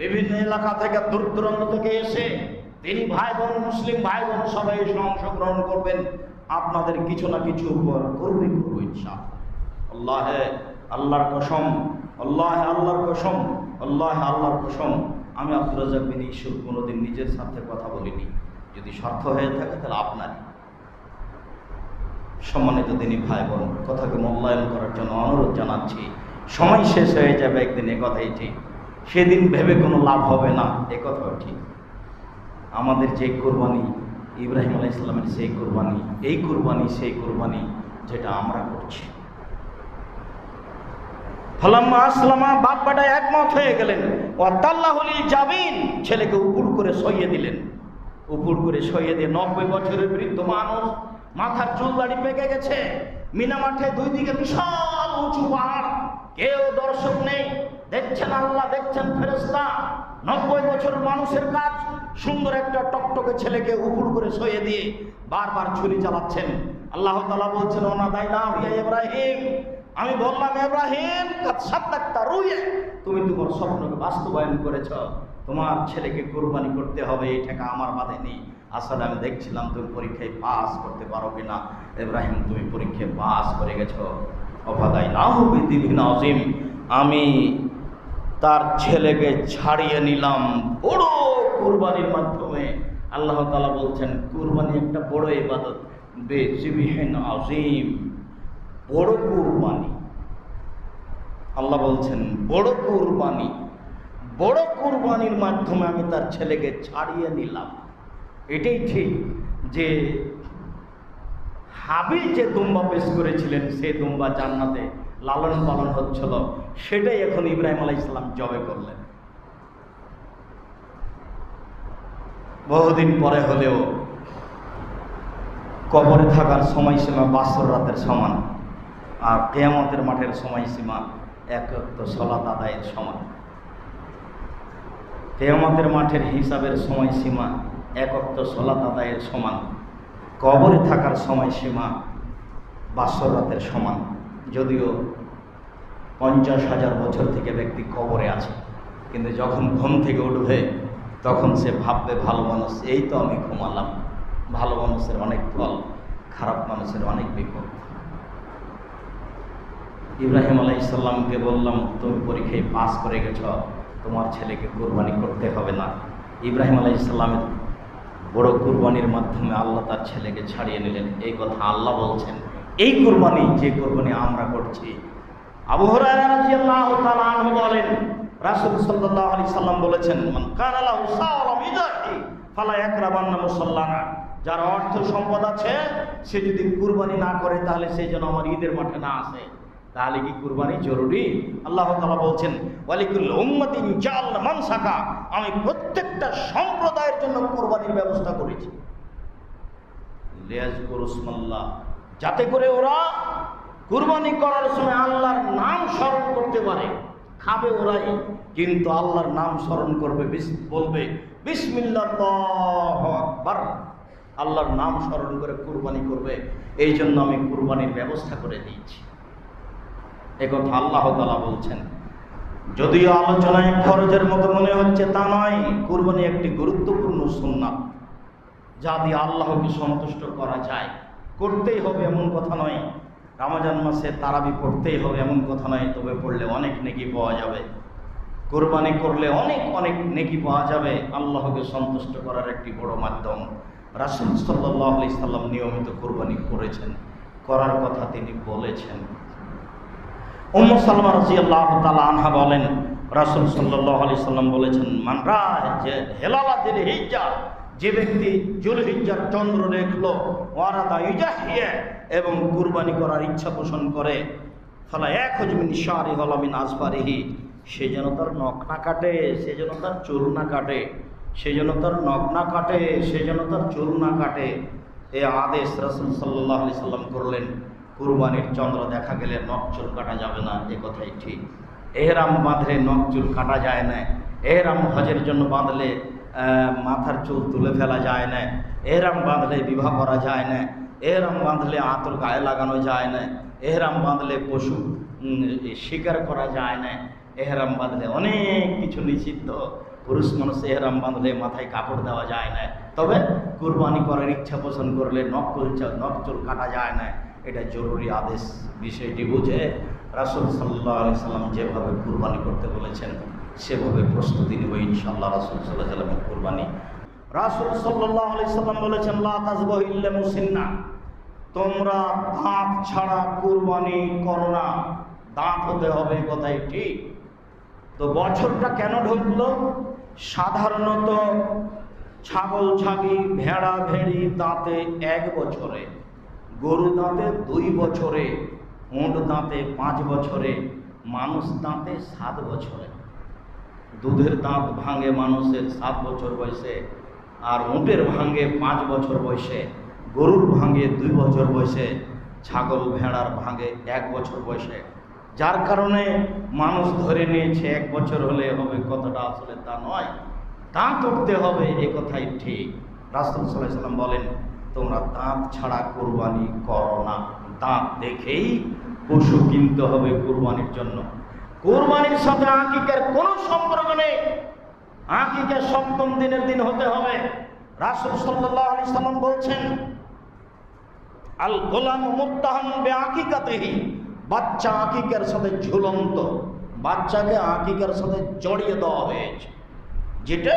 বিভিন্ন এলাকা থেকে, দূর দূরান্ত থেকে এসে দিনী ভাই বোন, মুসলিম ভাই বোন সবাই এসে অংশগ্রহণ করবেন। আপনাদের কিছু না কিছু উপর করবো ইনশাআল্লাহ। আল্লাহর কসম, আল্লাহর কসম, আল্লাহর কসম, আমি আব্দুর রাজ্জাক বিন ইউসুফ কোনোদিন নিজের স্বার্থে কথা বলিনি। যদি স্বার্থ হয়ে থাকে তাহলে আপনারই। সম্মানিত দিনী ভাই বোন, কথাকে মূল্যায়ন করার জন্য অনুরোধ জানাচ্ছি। সময় শেষ হয়ে যাবে একদিন, একথাই ঠিক। সেদিন ভেবে কোনো লাভ হবে না, একথাও ঠিক। আমাদের যে কোরবানি, ইব্রাহিম আলাইহিস সালামের সেই কোরবানি, এই কোরবানি সেই কোরবানি যেটা আমরা করছি। ফালাম্মা আসলামা, বাপ বেটা একমত হয়ে গেলেন। ওয়াতাল্লাহু লিল জাবিন, ছেলেকে উপর করে সইয়ে দিলেন। উপর করে সইয়ে দিয়ে 90 বছরের বৃদ্ধ মানুষ, মাথার চুল দাড়ি পেকে গেছে। মিনা মাঠে দুই দিকে বিশাল উঁচু পাহাড়, কেউ দর্শক নেই। দেখছেন আল্লাহ, দেখছেন ফেরেশতা। 90 বছরের মানুষের কাজ সুন্দর একটা টকটকে ছেলেকে উপর করে সইয়ে দিয়ে বারবার ছুরি চালাচ্ছেন। আল্লাহ তাআলা বলছেন, ওনা দাইনা ইয়া ইব্রাহিম, আমি বললাম ইব্রাহিম, কাদ সাদ্দাকতা রুয়া, তুমি তোমার স্বপ্নকে বাস্তবায়ন করেছ। তোমার ছেলেকে কুরবানি করতে হবে, এই টাকা আমার বাঁধেনি। আসলে আমি দেখছিলাম তুমি পরীক্ষায় পাস করতে পারো কিনা। ইব্রাহিম, তুমি পরীক্ষায় পাস করে গেছো। অফাদাইনাহু বিযিবহিন আযীম, আমি তার ছেলেকে ছাড়িয়ে নিলাম বড় কুরবানির মাধ্যমে। আল্লাহ তাআলা বলছেন, কুরবানি একটা বড় ইবাদত, বিযিবহিন আযীম, বড় কুরবানি। আল্লাহ বলছেন বড় কুরবানি, বড় কুরবানির মাধ্যমে আমি তার ছেলেকে ছাড়িয়ে নিলাম। এটাই ঠিক যে হাবিল যে দুম্বা পেশ করেছিলেন, সে দুম্বা জান্নাতে লালন পালন হচ্ছিল, সেটাই এখন ইব্রাহিম আলাইহিস সালাম জবে করলেন। বহুদিন পরে হলেও কবরে থাকার সময়সীমা বাসর রাতের সমান, আর কিয়ামতের মাঠের সময়সীমা এক ওয়াক্ত সালাত আদায়ের সমান। কিয়ামতের মাঠের হিসাবের সময়সীমা এক ওয়াক্ত সালাত আদায়ের সমান, কবরে থাকার সময়সীমা বাসর রাতের সমান। যদিও 50,000 বছর থেকে ব্যক্তি কবরে আছে, কিন্তু যখন ঘুম থেকে উঠবে তখন সে ভাববে, ভালো মানুষ, এই তো আমি ঘুমালাম। ভালো মানুষের অনেক ফল, খারাপ মানুষের অনেক বিপদ। ইব্রাহিম আলাইহিস সালামকে বললাম, তুমি পরীক্ষায় পাস করে গেছ, তোমার ছেলেকে কুরবানি করতে হবে না। ইব্রাহিম আলাইহিস সালামের বড় কুরবানির মাধ্যমে আল্লাহ তার ছেলেকে ছাড়িয়ে নিলেন। এই কথা আল্লাহ বলছেন। এই কুরবানি, যে কুরবানি আমরা করছি, আবু হুরায়রা রাদিয়াল্লাহু তাআলা আনহু বলেন, রাসূল সাল্লাল্লাহু আলাইহি সাল্লাম বলেছেন, মান কানা লাহু সাওলাম ইদাহি ফালা ইয়াকরাবান্না মুসাল্লানা, যার অর্থ সম্পদ আছে, সে যদি কুরবানি না করে তাহলে সে যেন আমার ঈদের মাঠে না আসে। তাহলে কি কুরবানি জরুরি? আল্লাহ তাআলা বলছেন, ওয়ালিকুল উম্মাতিন জাআলনা মানসাকা, আমি প্রত্যেকটা সম্প্রদায়ের জন্য কুরবানির ব্যবস্থা করেছি। লিয়াজকুরু ইসমাল্লাহ, যাতে করে ওরা কুরবানি করার সময় আল্লাহর নাম স্মরণ করতে পারে। খাবে ওরাই, কিন্তু আল্লাহর নাম স্মরণ করবে, বলবে বিসমিল্লাহ আল্লাহু আকবার, আল্লাহর নাম স্মরণ করে কুরবানি করবে। এই জন্য আমি কুরবানির ব্যবস্থা করে দিয়েছি। একথা আল্লাহ তাআলা বলছেন। যদিও আলোচনায় ফরজের মতো মনে হচ্ছে, তা নয়। কুরবানি একটি গুরুত্বপূর্ণ সুন্নাত, যা দিয়ে আল্লাহকে সন্তুষ্ট করা যায়। করতেই হবে এমন কথা নয়। রমজান মাসে তারাবি পড়তেই হবে এমন কথা নয়, তবে পড়লে অনেক নেকি পাওয়া যাবে। কুরবানি করলে অনেক অনেক নেকি পাওয়া যাবে। আল্লাহকে সন্তুষ্ট করার একটি বড় মাধ্যম। রাসূল সাল্লাল্লাহু আলাইহি সাল্লাম নিয়মিত কুরবানি করেছেন, করার কথা তিনি বলেছেন। উম্মু সালমা রাদিয়াল্লাহু তাআলা আনহা বলেন, রাসূল সাল্লাল্লাহু আলাইহি সাল্লাম বলেছেন, মান রা'a হিলালা যিলহিজ্জা, যে ব্যক্তি যুলহিজ্জার চন্দ্র দেখলো, ওয়ারাদা ইজাহিয়া, এবং কুরবানি করার ইচ্ছা পোষণ করে, ফালা ইয়াখুজ মিন শারি ওয়ালা মিন আসফারিহি, সে যেন তার নখ না কাটে, সে যেন তার চুল না কাটে, সে যেন তার নখ না কাটে, সে যেন তার চুল না কাটে। এই আদেশ রাসূল সাল্লাল্লাহু আলাইহি সাল্লাম করলেন। কুরবানির চন্দ্র দেখা গেলে নখ চুল কাটা যাবে না, এ কথাই ঠিক। এহরাম বাঁধলে নখ চুল কাটা যায় না। এহরাম হজের জন্য বাঁধলে মাথার চুল তুলে ফেলা যায় না। এহরাম বাঁধলে বিবাহ করা যায় না। এহরাম বাঁধলে আতর গায়ে লাগানো যায় না। এহরাম বাঁধলে পশু শিকার করা যায় না। এহরাম বাঁধলে অনেক কিছু নিষিদ্ধ। পুরুষ মানুষ এহরাম বাঁধলে মাথায় কাপড় দেওয়া যায় না। তবে কুরবানি করার ইচ্ছা পোষণ করলে নখ চুল কাটা যায় না। এটা জরুরি আদেশ। বিষয়টি বুঝে রাসূল সাল্লাল্লাহু আলাইহি সাল্লাম যেভাবে কুরবানি করতে বলেছেন সেভাবে প্রস্তুতি নেব ইনশাআল্লাহ। রাসূল সাল্লাল্লাহু আলাইহি সাল্লামের কুরবানি, রাসূল সাল্লাল্লাহু আলাইহি সাল্লাম বলেছেন, লা তাযবাহু ইল্লা মুসিন্না, তোমরা দাঁত ছাড়া কুরবানি করো না। দাঁত হতে হবে, কথাই ঠিক। তো বছরটা কেন ঢুকলো? সাধারণত ছাগল ছাগি ভেড়া ভেড়ি দাঁতে 1 বছরে, গরু দাঁতে 2 বছরে, উঁট দাঁতে 5 বছরে, মানুষ দাঁতে 7 বছরে। দুধের দাঁত ভাঙে মানুষের 7 বছর বয়সে, আর উঁটের ভাঙে 5 বছর বয়সে, গরুর ভাঙে 2 বছর বয়সে, ছাগল ভেড়ার ভাঙে 1 বছর বয়সে। যার কারণে মানুষ ধরে নিয়েছে 1 বছর হলে হবে, কতটা আসলে তা নয়, দাঁত উঠতে হবে, এ কথাই ঠিক। রাসূল সাল্লাল্লাহু আলাইহি সাল্লাম বলেন, তোমরা দাঁত ছাড়া কুরবানি করো না। দাঁত দেখেই পশু কিনতে হবে কুরবানির জন্য। কুরবানির সাথে আকিকার কোনো সম্পর্ক নেই। আকিকা 7ম দিনের দিন হতে হবে। রাসূল সাল্লাল্লাহু আলাইহি সাল্লাম বলছেন, আল গোলাম মুত্তাহাম বিআকিকাতিহি, বাচ্চা আকিকার সাথে ঝুলন্ত, বাচ্চাকে আকিকার সাথে জড়িয়ে দেওয়া হয়েছে, যেটা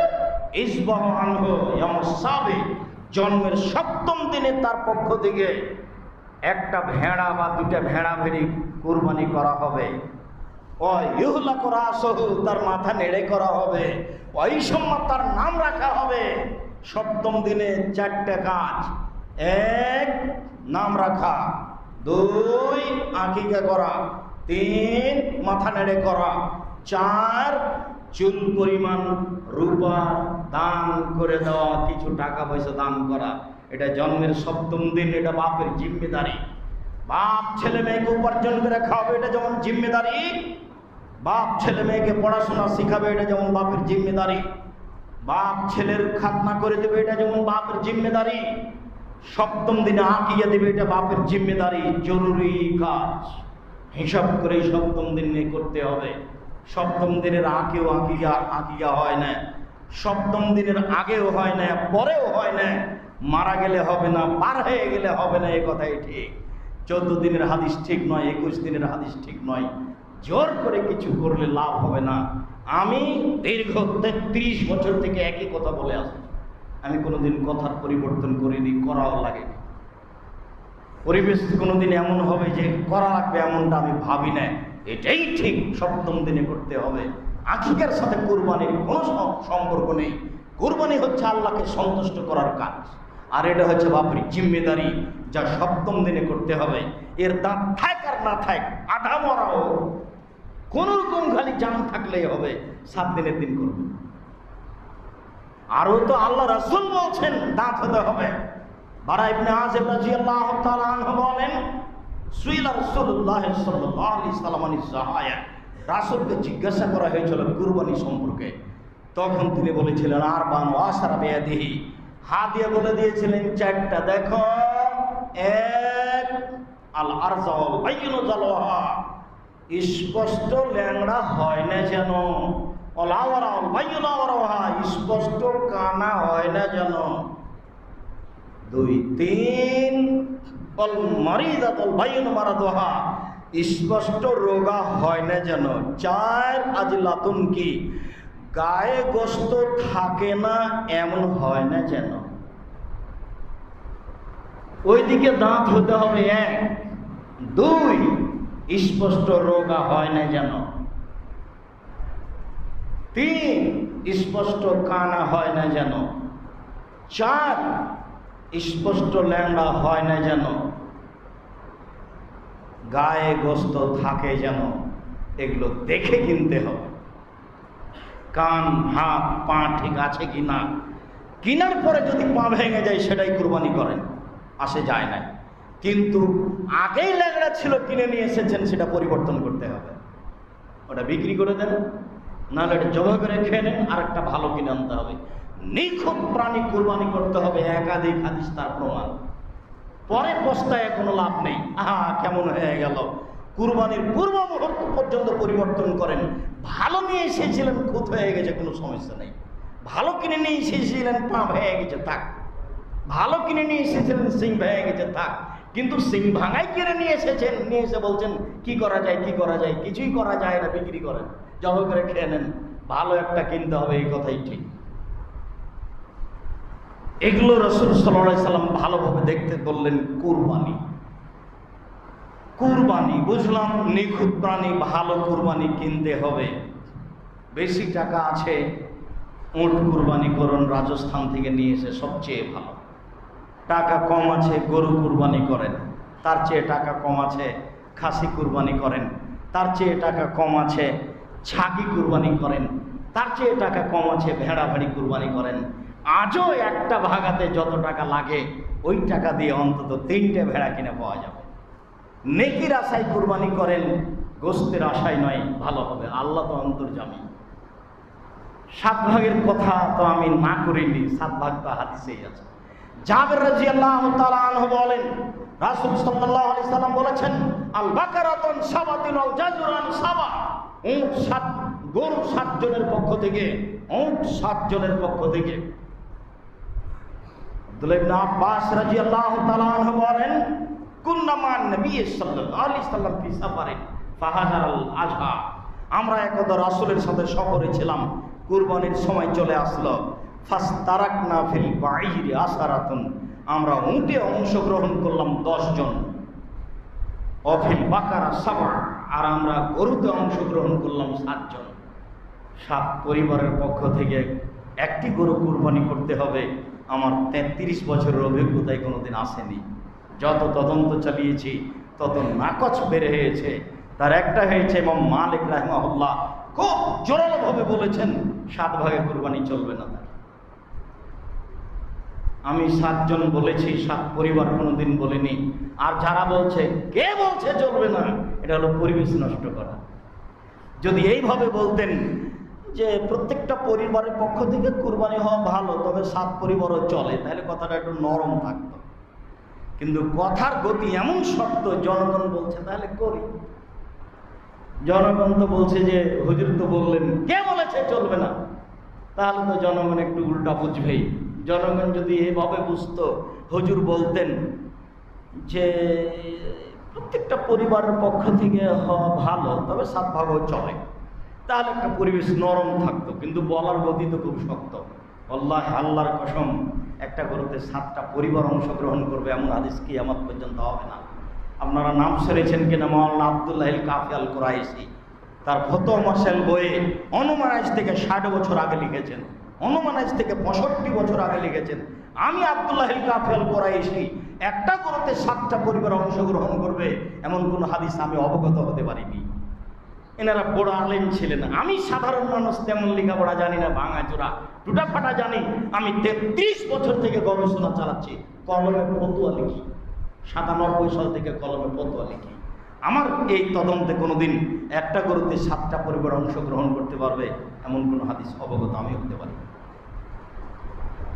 ইসবাহু আনহু ইয়াউমুস সাবি, জন্মের 7ম দিনে তার পক্ষ থেকে একটা ভেড়া বা 2টা ভেড়া ভেড়ি কুরবানি করা হবে। ও ইউহলাকু রাসুহু, তার মাথা নেড়ে করা হবে। ওই সময় তার নাম রাখা হবে। 7ম দিনে 4টে কাজ: 1 নাম রাখা, 2 আকিকা করা, 3 মাথা নেড়ে করা, 4 চুল পরিমাণ রূপা দান করে দেওয়া, কিছু টাকা পয়সা দান করা। এটা জন্মের 7ম দিন, এটা বাপের জিম্মেদারি। বাপ ছেলে মেয়েকে উপার্জন করে খাওয়াবে, এটা যেমন জিম্মেদারি। বাপ ছেলে মেয়েকে পড়াশোনা শিখাবে, এটা যেমন বাপের জিম্মেদারি। বাপ ছেলের খাতনা করে দেবে, এটা যেমন বাপের জিম্মেদারি। 7ম দিনে আকিকা দেবে, এটা বাপের জিম্মেদারি, জরুরি কাজ। হিসাব করে 7ম দিনে করতে হবে। 7ম দিনের আগেও আকিকা হয় না, 7ম দিনের আগেও হয় না, পরেও হয় না। মারা গেলে হবে না, পার হয়ে গেলে হবে না, এ কথাই ঠিক। 14 দিনের হাদিস ঠিক নয়, 21 দিনের হাদিস ঠিক নয়। জোর করে কিছু করলে লাভ হবে না। আমি দীর্ঘ 33 বছর থেকে একই কথা বলে আসছি। আমি কোনোদিন কথার পরিবর্তন করিনি, করাও লাগে। পরিবেশ কোনোদিন এমন হবে যে করা লাগবে এমনটা আমি ভাবি না। এটাই ঠিক, 7ম দিনে করতে হবে। আকিকার সাথে কুরবানির কোনো সম্পর্ক নেই। কুরবানি হচ্ছে আল্লাহকে সন্তুষ্ট করার কাজ, আর এটা হচ্ছে বাপের জিম্মেদারি, যা 7ম দিনে করতে হবে। এর দাঁত থাক আর না থাক, আধা মরা হোক, কোন রকম খালি জান থাকলেই হবে, 7 দিনের দিন করবে। আরও তো আল্লাহ রাসূল বলছেন দাঁত হতে হবে। বারা ইবনে আযিব রাদিয়াল্লাহু তাআলা আনহু বলেন, সুইলা রাসূলুল্লাহ সাল্লাল্লাহু আলাইহি সাল্লাম আনিস সাহায়া, রাসূলকে জিজ্ঞাসা করা হয়েছিল কুরবানি সম্পর্কে। তখন তিনি বলেছিলেন, আরবান ওয়াসারা বিয়াদিহি, হাত দিয়ে বলে দিয়েছিলেন 4টা। দেখো, 1 আল আরজাল বাইয়িনু জালহা, স্পষ্ট ল্যাংড়া হয় না যেন। অলাওয়ারাল বাইয়িনু ওয়ারাহা, স্পষ্ট কানা হয় না যেন। 2 3 অল মারিদাতুল বাইয়িনু মারাদুহা, স্পষ্ট রোগা হয় না যেন। 4 আজলাতুন কি, গায়ে গোস্ত থাকে না এমন হয় না যেন। ওইদিকে দাঁত হতে হবে 1, 2 স্পষ্ট রোগা হয় না যেন, 3 স্পষ্ট কানা হয় না যেন, 4 স্পষ্ট ল্যাংড়া হয় না যেন, গায়ে গোস্ত থাকে যেন। এগুলো দেখে কিনতে হবে। কান, হাত, পা ঠিক আছে কি না, কেনার পরে যদি পা ভেঙে যায় সেটাই কুরবানি করেন, আসে যায় না। কিন্তু আগেই ল্যাংড়া ছিল, কিনে নিয়ে এসেছেন, সেটা পরিবর্তন করতে হবে, ওটা বিক্রি করে দেন, নাহলে এটা জবাই করে খেয়ে নেন, আর একটা ভালো কিনে আনতে হবে। নিখুঁত প্রাণী কুরবানি করতে হবে, একাধিক হাদিস তার প্রমাণ। পরে পস্তায় কোনো লাভ নেই, কেমন হয়ে গেল। কুরবানির পূর্ব মুহূর্ত পর্যন্ত পরিবর্তন করেন। ভালো নিয়ে এসেছিলেন, খুঁত হয়ে গেছে, কোনো সমস্যা নেই। ভালো কিনে নিয়ে এসেছিলেন, পা ভেঙে গেছে, থাক। ভালো কিনে নিয়ে এসেছিলেন, সিং ভেঙে গেছে, থাক। কিন্তু সিং ভাঙাই কিনে নিয়ে এসেছেন, নিয়ে এসে বলছেন কি করা যায়, কি করা যায়, কিছুই করা যায় না, বিক্রি করেন, জবাই করে খেয়ে নেন। ভালো একটা কিনতে হবে, এই কথাই ঠিক। এগুলো রাসূল সাল্লাল্লাহু আলাইহি সাল্লাম ভালোভাবে দেখতে বললেন। কুরবানি, কুরবানি বুঝলাম, নিখুঁত প্রাণী, ভালো কুরবানি কিনতে হবে। বেশি টাকা আছে, উট কুরবানি করুন, রাজস্থান থেকে নিয়ে এসে, সবচেয়ে ভালো। টাকা কম আছে, গরু কুরবানি করেন। তার চেয়ে টাকা কম আছে, খাসি কুরবানি করেন। তার চেয়ে টাকা কম আছে, ছাগি কুরবানি করেন। তার চেয়ে টাকা কম আছে, ভেড়া ভেড়ি কুরবানি করেন। আজও একটা ভাগাতে যত টাকা লাগে, ওই টাকা দিয়ে অন্তত 3টে ভেড়া কিনে পাওয়া যাবে। নেকির আশায় কুরবানি করেন, গোস্তের আশায় নয়, ভালো হবে। আল্লাহ তো অন্তর্যামী। 7 ভাগের কথা তো আমি না করিনি, 7 ভাগ তো হাদিসেই আছে। জাবের রাদিয়াল্লাহু তাআলা আনহু বলেন, রাসূল সাল্লাল্লাহু আলাইহি সাল্লাম বলেছেন, আল বাকারাতুন সাবাতুন আল জাজরান সাবা। উট 7, গরু 7 জনের পক্ষ থেকে, উট 7 জনের পক্ষ থেকে। আব্দুল্লাহ ইবনে আব্বাস রাদিয়াল্লাহু তাআলা আনহু বলেন, কুন্না মান নবী সাল্লাল্লাহু আলাইহি সাল্লাম ফি সাফারিন ফাহাজারাল আজহা। আমরা একদা রাসূলের সাথে সফরে ছিলাম, কুরবানির সময় চলে আসলো। ফাস্তারাকনা ফিল বাঈরি আসারাতুন, আমরা উটে অংশগ্রহণ করলাম 10 জন। অফিল বাকারা সাবা, আর আমরা গরুতে অংশগ্রহণ করলাম 7 জন। 7 পরিবারের পক্ষ থেকে একটি গরু কুরবানি করতে হবে। আমার 33 বছরের অভিজ্ঞতায় কোনোদিন আসেনি। যত তদন্ত চালিয়েছি তত নাকচ বের হয়েছে। তার একটা হয়েছে ইমাম মালিক রাহিমাহুল্লাহ খুব জোরালোভাবে বলেছেন, 7 ভাগে কুরবানি চলবে না। আমি 7 জন বলেছি, 7 পরিবার কোনোদিন বলিনি। আর যারা বলছে, কে বলছে চলবে না, এটা হলো পরিবেশ নষ্ট করা। যদি এইভাবে বলতেন যে প্রত্যেকটা পরিবারের পক্ষ থেকে কুরবানি হওয়া ভালো, তবে 7 পরিবারও চলে, তাহলে কথাটা একটু নরম থাকতো। কিন্তু কথার গতি এমন শক্ত, জনগণ বলছে তাহলে করি। জনগণ তো বলছে যে হুজুর তো বললেন, কে বলেছে চলবে না, তাহলে তো জনগণ একটু উল্টা বুঝবেই। জনগণ যদি এভাবে বুঝতো, হুজুর বলতেন যে প্রত্যেকটা পরিবারের পক্ষ থেকে হওয়া ভালো, তবে 7 ভাগও চলে, তাহলে একটা পরিবেশ নরম থাকতো। কিন্তু বলার গতি তো খুব শক্ত। আল্লাহর কসম, একটা গরুতে 7টা পরিবার অংশগ্রহণ করবে এমন হাদিস কিয়ামত পর্যন্ত হবে না। আপনারা নাম শুনেছেন কিনা, মাওলানা আব্দুল্লাহ আল কাফি আল কুরাইশি তার ফতোয়া মাসাইল বইয়ে অনুমান আজ থেকে 60 বছর আগে লিখেছেন, অনুমান আজ থেকে 65 বছর আগে লিখেছেন, আমি আব্দুল্লাহ আল কাফি আল কুরাইশি একটা গরুতে 7টা পরিবার অংশগ্রহণ করবে এমন কোন হাদিস আমি অবগত হতে পারিনি। এনারা বড় আলেম ছিলেন, আমি সাধারণ মানুষ, তেমন লেখাপড়া জানি না, ভাঙাচোরা টুটাফাটা জানি। আমি 33 বছর থেকে গবেষণা চালাচ্ছি, কলমে ফতোয়া লিখি, 97 সাল থেকে কলমে ফতোয়া লিখি। আমার এই তদন্তে কোনোদিন একটা গরুতে 7টা পরিবার অংশগ্রহণ করতে পারবে এমন কোনো হাদিস অবগত আমি হতে পারি।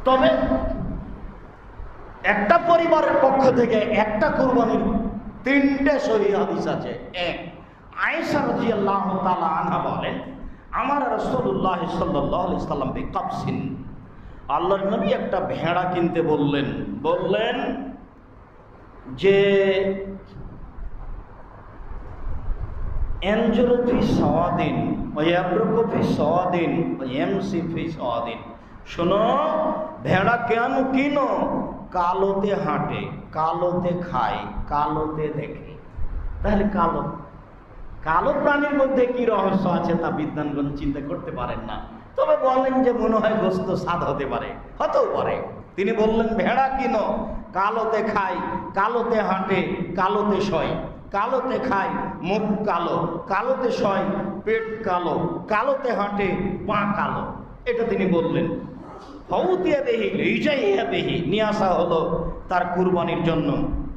তবে একটা পরিবারের পক্ষ থেকে একটা কুরবানির 3টে সহিহ হাদিস আছে। 1, আয়েশা রাদিয়াল্লাহু তাআলা আনহা বলেন, আমার রাসূলুল্লাহ সাল্লাল্লাহু আলাইহি সাল্লাম বিকাবসিন, আল্লাহর নবী একটা ভেড়া কিনতে বললেন যে এনজুরু ফি সাওয়াদিন ওয়া ইয়াবরুকু ফি সাওয়াদিন ওয়া ইয়ামসি ফি সাওয়াদিন। শোনো, ভেড়া কেন কিনো? কালোতে হাঁটে, কালোতে খায়, কালোতে দেখে। তাহলে কালো প্রাণীর মধ্যে কি রহস্য আছে তা বিদ্বানগণ চিন্তা করতে পারেন না। তবে বলেন যে মনে হয় গোস্ত স্বাদ হতে পারে, হতেও পারে। তিনি বললেন ভেড়া কিনো, কালোতে খায়, কালোতে হাঁটে, কালোতে শয়, কালোতে খায়, মুখ কালো, কালোতে শয়, পেট কালো, কালোতে হাঁটে, পা কালো, এটা তিনি বললেন। ফৌতিয়া দেহি লিজাইয়া দেহি, নিয়ে আসা হলো তার কুরবানির জন্য।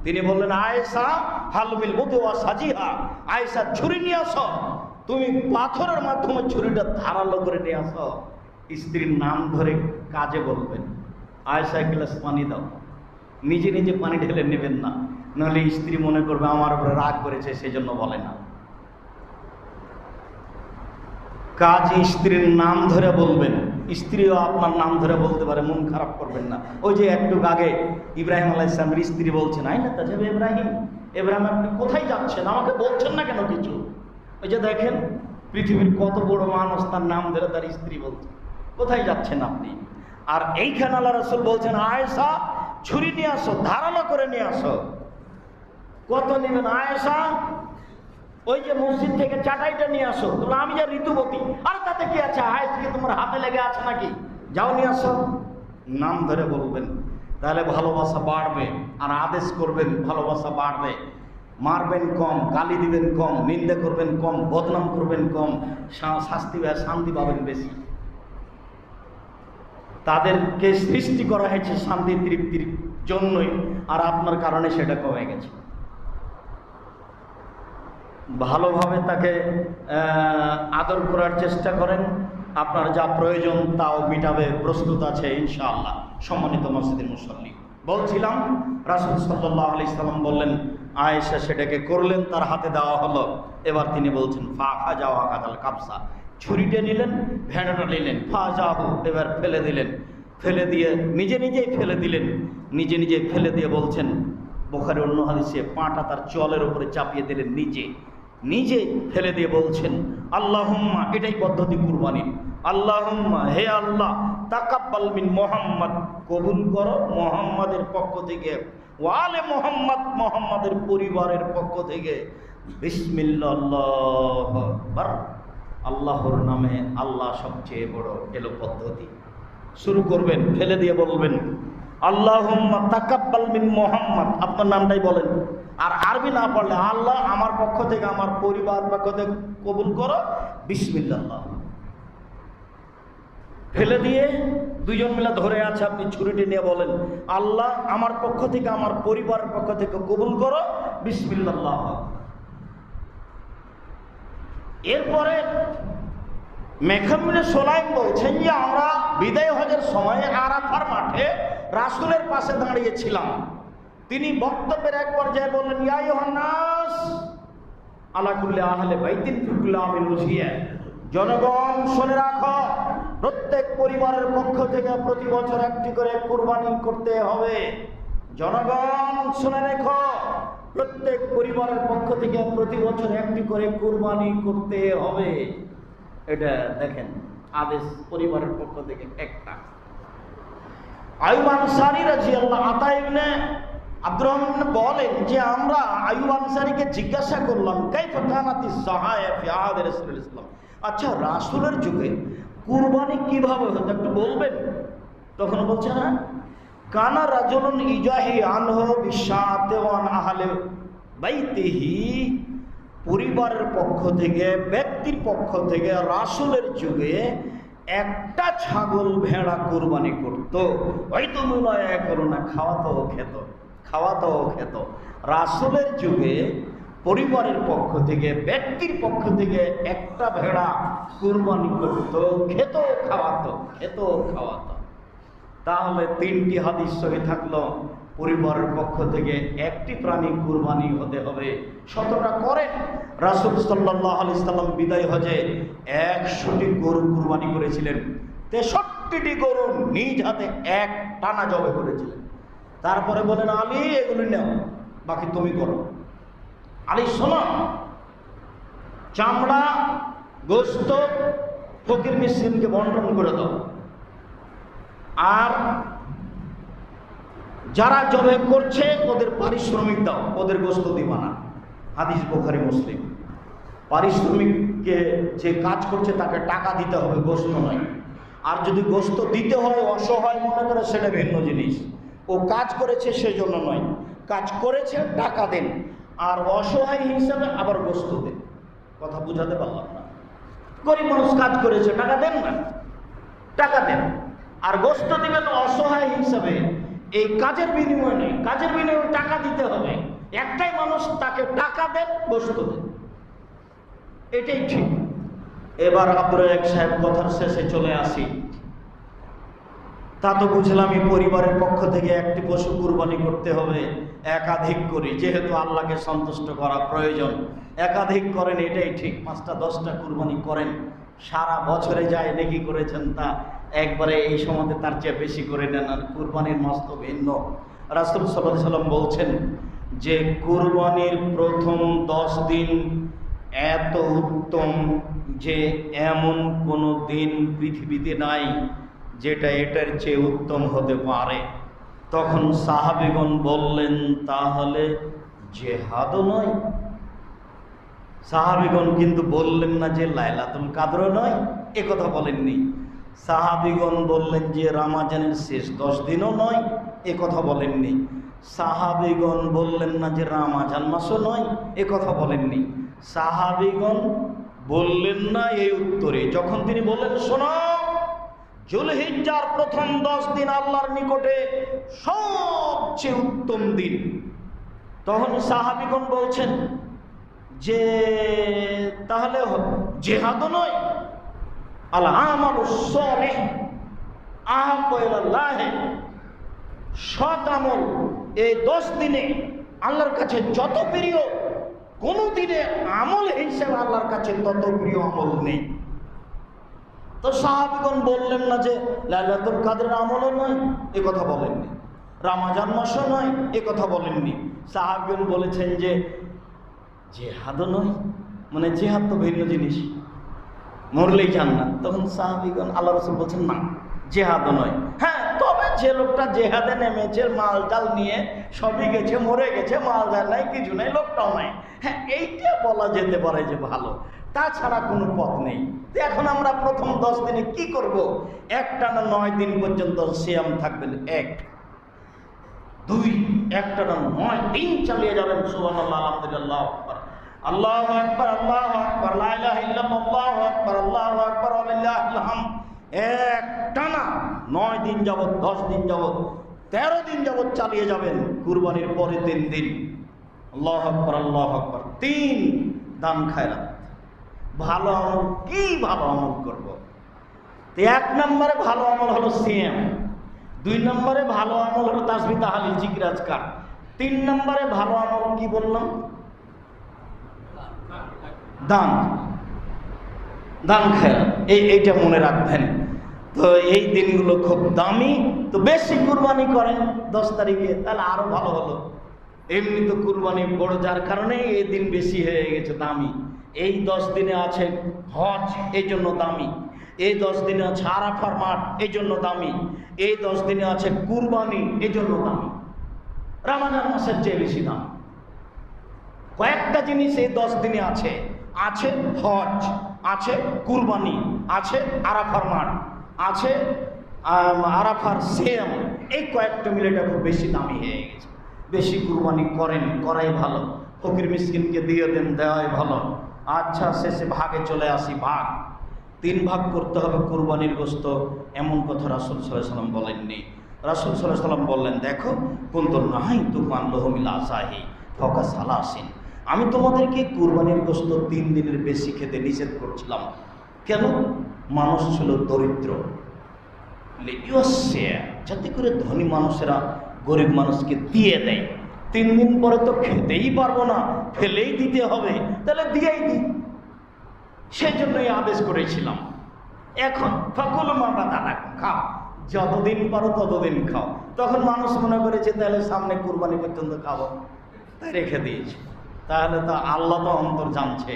তিনি বললেন, আয়েশা হালমিল মুদওয়া সাজিহা, আয়েশা ছুরি নিয়ে আসো, তুমি পাথরের মাধ্যমে ছুরিটা ধারালো করে নিয়ে আসো। স্ত্রীর নাম ধরে কাজে বলবেন, আয়েশা এক গ্লাস পানি দাও। নিজে নিজে পানি ঢেলে নেবেন না, নাহলে স্ত্রী মনে করবে আমার উপরে রাগ করেছে, সেই জন্য বলে না। কাজ স্ত্রীর নাম ধরে বলবেন, স্ত্রীও আপনার নাম ধরে বলতে পারে, মন খারাপ করবেন না। ওই যে একটু আগে ইব্রাহিম আলাইহিস সালামের স্ত্রী বলছেন, আইনা তাজাবে ইব্রাহিম, ইব্রাহিম আপনি কোথায় যাচ্ছেন, আমাকে বলছেন না কেন কিছু? ওই যে দেখেন পৃথিবীর কত বড় মানুষ তার নাম ধরে তার স্ত্রী বলছে, কোথায় যাচ্ছেন আপনি? আর এইখানে আল্লাহ রাসূল বলছেন, আয়েশা ছুরি নিয়ে আসো, ধারালো করে নিয়ে আসো। কত নেবেন আয়েশা? ওই যে মসজিদ থেকে চাটাইটা নিয়ে আসো। তোমরা আমি যা ঋতুবতী, আর তাতে কি আছে, আজকে তোমার হাতে লেগে আছে নাকি, যাও নিয়ে আসো। নাম ধরে বলবেন, তাহলে ভালোবাসা বাড়বে। আর আদেশ করবেন, ভালোবাসা বাড়বে। মারবেন কম, গালি দিবেন কম, নিন্দা করবেন কম, বদনাম করবেন কম, শাস্তি শান্তি পাবেন বেশি। তাদেরকে সৃষ্টি করা হয়েছে শান্তি তৃপ্তির জন্যই, আর আপনার কারণে সেটা কমে গেছে। ভালোভাবে তাকে আদর করার চেষ্টা করেন, আপনার যা প্রয়োজন তাও মিটাবে, প্রস্তুত আছে ইনশাআল্লাহ। সম্মানিত মসজিদের মুসল্লি, বলছিলাম রাসূল সাল্লাল্লাহু আলাইহি সাল্লাম বললেন, আয়েশা সেটাকে করলেন, তার হাতে দেওয়া হলো। এবার তিনি বলছেন, ফা যাওয়া কাদাল কাবসা, ছুরিটা নিলেন, ভেড়াটা নিলেন, ফা যাহু, এবার ফেলে দিলেন। ফেলে দিয়ে নিজে নিজেই ফেলে দিলেন, নিজে নিজে ফেলে দিয়ে বলছেন, বুখারী অন্য হাদিসে পাটা তার চলের উপরে চাপিয়ে দিলেন, নিজে নিজে ফেলে দিয়ে বলছেন, আল্লাহুম্মা, এটাই পদ্ধতি কুরবানির, আল্লাহুম্মা, হে আল্লাহ, তাকাব্বাল মিন মুহাম্মদ, কবুল করো মুহাম্মাদের পক্ষ থেকে, ওয়ালে মুহাম্মদ, মুহাম্মাদের পরিবারের পক্ষ থেকে, বিসমিল্লাহ, আল্লাহু আকবার, আল্লাহর নামে, আল্লাহ সবচেয়ে বড়। এলো পদ্ধতি। শুরু করবেন, ফেলে দিয়ে বলবেন, আল্লাহুম্মা তাকাব্বাল মিন মুহাম্মদ, আপনার নামটাই বলেন। আর আরবি না পড়লে, আল্লাহ আমার পক্ষ থেকে, আমার পরিবার পক্ষ থেকে কবুল করো, বিসমিল্লাহ। ফেলে দিয়ে দুইজন মিলে ধরে আছে, আপনি ছুরিটি নিয়ে বলেন, আল্লাহ আমার পক্ষ থেকে, আমার পরিবারের পক্ষ থেকে কবুল করো, বিসমিল্লাহ। এরপরে মেখম বিন সুলাইম বলছেন যে আমরা বিদায় হজের সময় আরাফার মাঠে রাসূলের পাশে দাঁড়িয়েছিলাম। তিনি বক্তব্যের এক পর্যায়ে বললেন, ইয়া আইয়ুহান নাস আলা কুল্লি আহলি বাইতিন ফি কুল্লি আমিন উযিয়া, জনগণ শুনে রাখো, প্রত্যেক পরিবারের পক্ষ থেকে প্রতি বছর একটি করে কুরবানি করতে হবে। জনগণ শুনে রেখো, প্রত্যেক পরিবারের পক্ষ থেকে প্রতি বছর একটি করে কুরবানি করতে হবে। এটা দেখেন আদেশ, পরিবারের পক্ষ থেকে একটা। আইয়ুব আনসারী রাদিয়াল্লাহু আতা ইবনে আব্দুর রহমান বলেন যে আমরা আইয়ুব আনসারীকে জিজ্ঞাসা করলাম, কাইফা কানাতিস যাহায়া ফি আহদি রাসূলুল্লাহ সাল্লাল্লাহু আলাইহি ওয়াসাল্লাম, আচ্ছা রাসূলের যুগে কুরবানি কিভাবে হতো একটু বলবেন? তখন বলছে, না কানা রাজুলুন ইজাহি আনহু বিশাতে ওয়ান আহলে বাইতিহি, পরিবারের পক্ষ থেকে, ব্যক্তির পক্ষ থেকে রাসূলের যুগে একটা ছাগল ভেড়া কুরবানি করত। হয়তো মনে করো না, খাওয়াতেও খেত। রাসূলের যুগে পরিবারের পক্ষ থেকে, ব্যক্তির পক্ষ থেকে একটা ভেড়া কুরবানি করত, খেত খাওয়াতো। তাহলে তিনটি হাদিস সহি থাকলো, পরিবারের পক্ষ থেকে একটি প্রাণী কুরবানি হতে হবে। 17টা করেন। রাসূল সাল্লাল্লাহু আলাইহি সাল্লাম বিদায় হজে 100টি গরু কুরবানি করেছিলেন। 63টি গরু নিজ হাতে এক টানা জবাই করেছিলেন। তারপরে বলেন, আলী এগুলি নাও, বাকি তুমি করো। আলী শোনো, চামড়া গোশত ফকির মিসকিনকে বন্টন করে দাও, আর যারা জবে করছে ওদের পারিশ্রমিক দাও, ওদের গোশত দিবা না। হাদিস বুখারী মুসলিম। পারিশ্রমিককে যে কাজ করছে তাকে টাকা দিতে হবে, গোশত নয়। আর যদি গোশত দিতে হয় অসহায় মনে করে, সেটা ভিন্ন জিনিস। ও কাজ করেছে সেজন্য নয়, কাজ করেছে টাকা দেন, আর অসহায় হিসাবে আবার গোশত দেন। কথা বুঝাতে পারলাম না? গরিব মানুষ কাজ করেছে, টাকা দেন না, টাকা দেন। আর গোশত দিবেন অসহায় হিসাবে, এই কাজের বিনিময়ে নেই, কাজের বিনিময়ে টাকা দিতে হবে। একটাই মানুষ, তাকে টাকা দেন, গোশত দেন, এটাই ঠিক। এবার আব্দুর রাজ্জাক সাহেব কথার শেষে চলে আসি। তা তো বুঝলাম এই পরিবারের পক্ষ থেকে একটি পশু কুরবানি করতে হবে, একাধিক করি, যেহেতু আল্লাহকে সন্তুষ্ট করা প্রয়োজন, একাধিক করেন, এটাই ঠিক। 5টা 10টা কুরবানি করেন, সারা বছরে যায় নেকি করেছেন তা একবারে এই সময়তে তার চেয়ে বেশি করে নেন। আর কুরবানির মস্ত ভিন্ন। রাসূল সাল্লাল্লাহু আলাইহি ওয়াসাল্লাম বলছেন যে কুরবানির প্রথম 10 দিন এত উত্তম যে এমন কোনো দিন পৃথিবীতে নাই যেটা এটার চেয়ে উত্তম হতে পারে। তখন সাহাবীগণ বললেন, তাহলে জিহাদও নয়? সাহাবীগণ কিন্তু বললেন না যে লাইলাতুল কদরও নয়, এ কথা বলেননি। সাহাবীগণ বললেন যে রমজানের শেষ 10 দিনও নয়, এ কথা বলেননি। সাহাবীগণ বললেন না যে রমজান মাসও নয়, এ কথা বলেননি। সাহাবীগণ বললেন না এই উত্তরে, যখন তিনি বললেন, শোনো, যুলহিজ্জার প্রথম 10 দিন আল্লাহর নিকটে সবচেয়ে উত্তম দিন। তখন সাহাবীগণ বলছেন যে তাহলে জিহাদও নয়? আল আমালুস সালিহ আহাব্বু ইলাল্লাহ, সৎ আমল এই 10 দিনে আল্লাহর কাছে যত প্রিয়, কোনো দিনে আমল হিসেবে আল্লাহর কাছে তত প্রিয় আমল নেই। তো সাহাবীগণ বললেন না যে লাইলাতুল কদরের আমলও নয়, এ কথা বলেননি। রমজান মাসও নয়, এ কথা বলেননি। সাহাবীগণ বলেছেন যে জিহাদও নয়, মানে জিহাদ তো ভিন্ন জিনিস, মরলেই জান্নাত। তখন সাহাবীগণ, আল্লাহ রাসূল বলছেন, না, জিহাদও নয়। হ্যাঁ, তবে যে লোকটা জেহাদে নেমেছে, মাল জাল নিয়ে সবই গেছে, মরে গেছে, মাল জাল নাই, কিছু নাই, লোকটাও নাই, হ্যাঁ, এইটা বলা যেতে পারে যে ভালো, তাছাড়া কোনো পথ নেই। তো এখন আমরা প্রথম 10 দিনে কি করব? একটানা 9 দিন পর্যন্ত সিয়াম থাকবেন, 1 2 একটানা 9 দিন চালিয়ে যাবেন। সুবহানাল্লাহ, আলহামদুলিল্লাহ, আল্লাহু আকবার, আল্লাহু আকবার, লা ইলাহা ইল্লাল্লাহ, আল্লাহু আকবার, আল্লাহু আকবার, ওয়ালিল্লাহিল হামদ। একটানা 9 দিন যাবত, 10 দিন যাবত, 13 দিন যাবত চালিয়ে যাবেন। কুরবানির পরে 3 দিন আল্লাহু আকবার, আল্লাহু আকবার, 3 দান খায়রাত। ভালো আমল, কি ভালো আমল করব? তো 1 নম্বরে ভালো আমল হলো সিয়াম, 2 নম্বরে ভালো আমল হলো তাসবিহ তাহলিল জিকির আজকার, 3 নম্বরে ভালো আমল কি বললাম? দান, দান খায়রাত। এইটা মনে রাখবেন। তো এই দিনগুলো খুব দামি, তো বেশি কুরবানি করেন 10 তারিখে, তাহলে আরো ভালো হলো। এমনি তো কুরবানি বড়, যার কারণে এই দিন বেশি হয়ে গেছে, দামি। এই 10 দিনে আছে হজ, এই জন্য দামি। এই 10 দিনে আছে আরাফার মাঠ, এই জন্য দামি। এই 10 দিনে আছে কুরবানি, এই জন্য দামি। রমজান মাসের চেয়ে বেশি দাম। কয়েকটা জিনিস এই 10 দিনে আছে, আছে হজ, আছে কুরবানি, আছে আরাফার মাঠ, আছে আরাফার সিয়াম। এই কয়েকটা মিলে এটা খুব বেশি দামি হয়ে গেছে। বেশি কুরবানি করেন, করাই ভালো। ফকির মিসকিনকে দিয়ে দেন, দেওয়াই ভালো। আচ্ছা, শেষে ভাগে চলে আসি। ভাগ 3 ভাগ করতে হবে কুরবানির গোশত, এমন কথা রাসূল সাল্লাল্লাহু আলাইহি ওয়াসাল্লাম বলেননি। রাসূল সাল্লাল্লাহু আলাইহি ওয়াসাল্লাম বললেন, দেখো, কুনতুন নাহাইতু আন লাহমিল আযাহি ফাওকা সালাসিন, আমি তোমাদেরকে কুরবানির গোশত 3 দিনের বেশি খেতে নিষেধ করছিলাম। কেন? মানুষ ছিল দরিদ্র, যাতে করে ধনী মানুষেরা গরিব মানুষকে দিয়ে দেয়। 3 দিন পরে তো খেতেই পারবো না, ফেলেই দিতে হবে, তাহলে দিয়েই দিই, সেই জন্যই আদেশ করেছিলাম। এখন ফাকুলু মা বাদালাকুম, খাও, যতদিন পারো ততদিন খাও। তখন মানুষ মনে করেছে তাহলে সামনে কুরবানি পর্যন্ত খাবো, তাই রেখে দিয়েছে। তাহলে তো আল্লাহ তো অন্তর জানছে,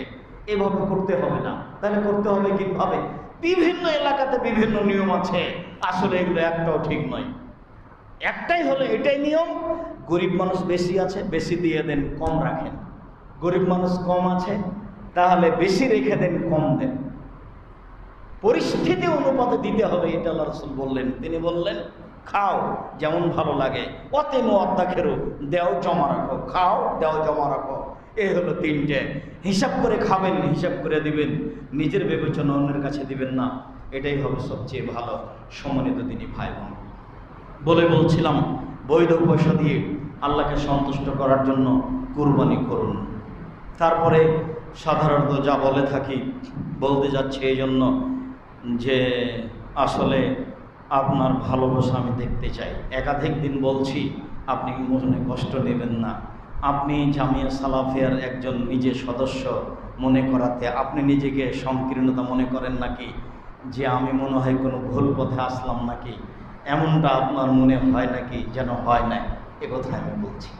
এভাবে করতে হবে না। তাহলে করতে হবে কিভাবে? বিভিন্ন এলাকাতে বিভিন্ন নিয়ম আছে, আসলে এগুলো একটাও ঠিক নয়। একটাই হলো, এটাই নিয়ম, গরিব মানুষ বেশি আছে, বেশি দিয়ে দেন, কম রাখেন। গরিব মানুষ কম আছে, তাহলে বেশি রেখে দেন, কম দেন। পরিস্থিতি অনুপাতে দিতে হবে, এটা আল্লাহ রাসূল বললেন। তিনি বললেন, খাও যেমন ভালো লাগে, অতেন অদ্দাখেরও, দেও জমা রাখো, খাও, দেও জমা রাখো। এই হলো তিনটে। হিসাব করে খাবেন, হিসাব করে দিবেন, নিজের বিবেচনা অন্যের কাছে দিবেন না, এটাই হবে সবচেয়ে ভালো। সম্মানিত দিনী ভাই বোন, বলছিলাম বৈধ পয়সা দিয়ে আল্লাহকে সন্তুষ্ট করার জন্য কুরবানি করুন। তারপরে সাধারণত যা বলে থাকি, বলতে যাচ্ছে এই জন্য যে আসলে আপনার ভালোবাসা আমি দেখতে চাই। একাধিক দিন বলছি, আপনি মনে কষ্ট নেবেন না। আপনি জামিয়া সালাফিয়ার একজন নিজে সদস্য মনে করাতে আপনি নিজেকে সংকীর্ণতা মনে করেন নাকি, যে আমি মনে হয় কোনো ভুল পথে আসলাম নাকি, এমনটা আপনার মনে হয় নাকি? যেন হয় না, এ কথা আমি বলছি।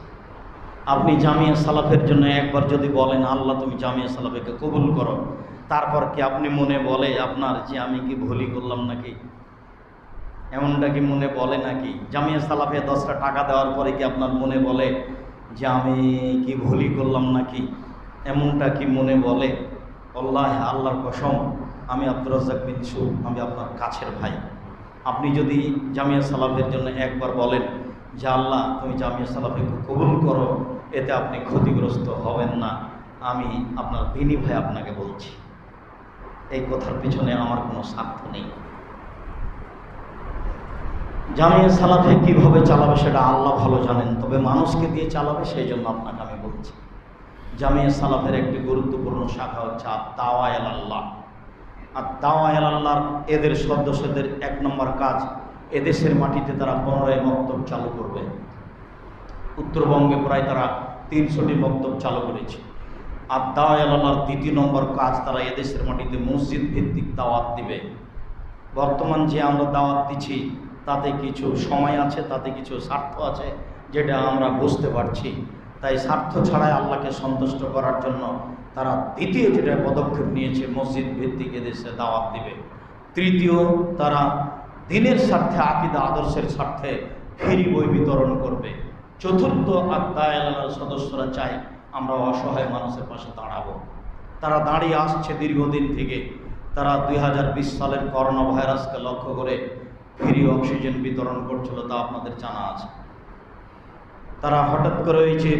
আপনি জামিয়া সালাফের জন্য একবার যদি বলেন আল্লাহ তুমি জামিয়া সালাফেকে কবুল করো, তারপর কি আপনি মনে বলে আপনার যে আমি কি ভুলই করলাম নাকি? এমনটা কি মনে বলে নাকি? জামিয়া সালাফে 10টা টাকা দেওয়ার পরে কি আপনার মনে বলে যে আমি কি ভুলই করলাম নাকি? এমনটা কি মনে বলে? আল্লাহর কসম, আমি আব্দুর রাজ্জাক বিন ইউসুফ, আমি আপনার কাছের ভাই। আপনি যদি জামিয়া সালাফের জন্য একবার বলেন যে আল্লাহ তুমি জামিয়া সালাফেকে কবুল করো, এতে আপনি ক্ষতিগ্রস্ত হবেন না। আমি আপনার দিনী ভাই আপনাকে বলছি, এই কথার পিছনে আমার কোনো স্বার্থ নেই। জামিয়া সালাফে কিভাবে চালাবে সেটা আল্লাহ ভালো জানেন, তবে মানুষকে দিয়ে চালাবে সেই জন্য আপনাকে আমি বলছি। জামিয়া সালাফের একটি গুরুত্বপূর্ণ শাখা হচ্ছে দাওয়া ইলাল্লাহ। আর দাওয়া ইলাল্লাহর এদের সদস্যদের 1 নম্বর কাজ, এদেশের মাটিতে তারা 15 মক্তব চালু করবে। উত্তরবঙ্গে প্রায় তারা 300টি মক্তব চালু করেছে। আর দাওয়া ইলাল্লাহর 2 নম্বর কাজ, তারা এদেশের মাটিতে মসজিদ ভিত্তিক দাওয়াত দিবে। বর্তমান যে আমরা দাওয়াত দিচ্ছি তাতে কিছু সময় আছে, তাতে কিছু স্বার্থ আছে, যেটা আমরা বুঝতে পারছি। তাই স্বার্থ ছাড়াই আল্লাহকে সন্তুষ্ট করার জন্য তারা দ্বিতীয় যেটা পদক্ষেপ নিয়েছে, মসজিদ ভিত্তিক এদেশে দাওয়াত দিবে। তৃতীয়, তারা দিনের স্বার্থে, আকীদা আদর্শের স্বার্থে ফ্রি বই বিতরণ করবে। চতুর্থ, দাওয়ার সদস্যরা চায় আমরা অসহায় মানুষের পাশে দাঁড়াবো। তারা দাঁড়িয়ে আসছে দীর্ঘদিন থেকে। তারা 2020 সালের করোনা ভাইরাসকে লক্ষ্য করে ফ্রি অক্সিজেন বিতরণ করছিল, তা আপনাদের জানা আছে। তারা হঠাৎ করে ওই যে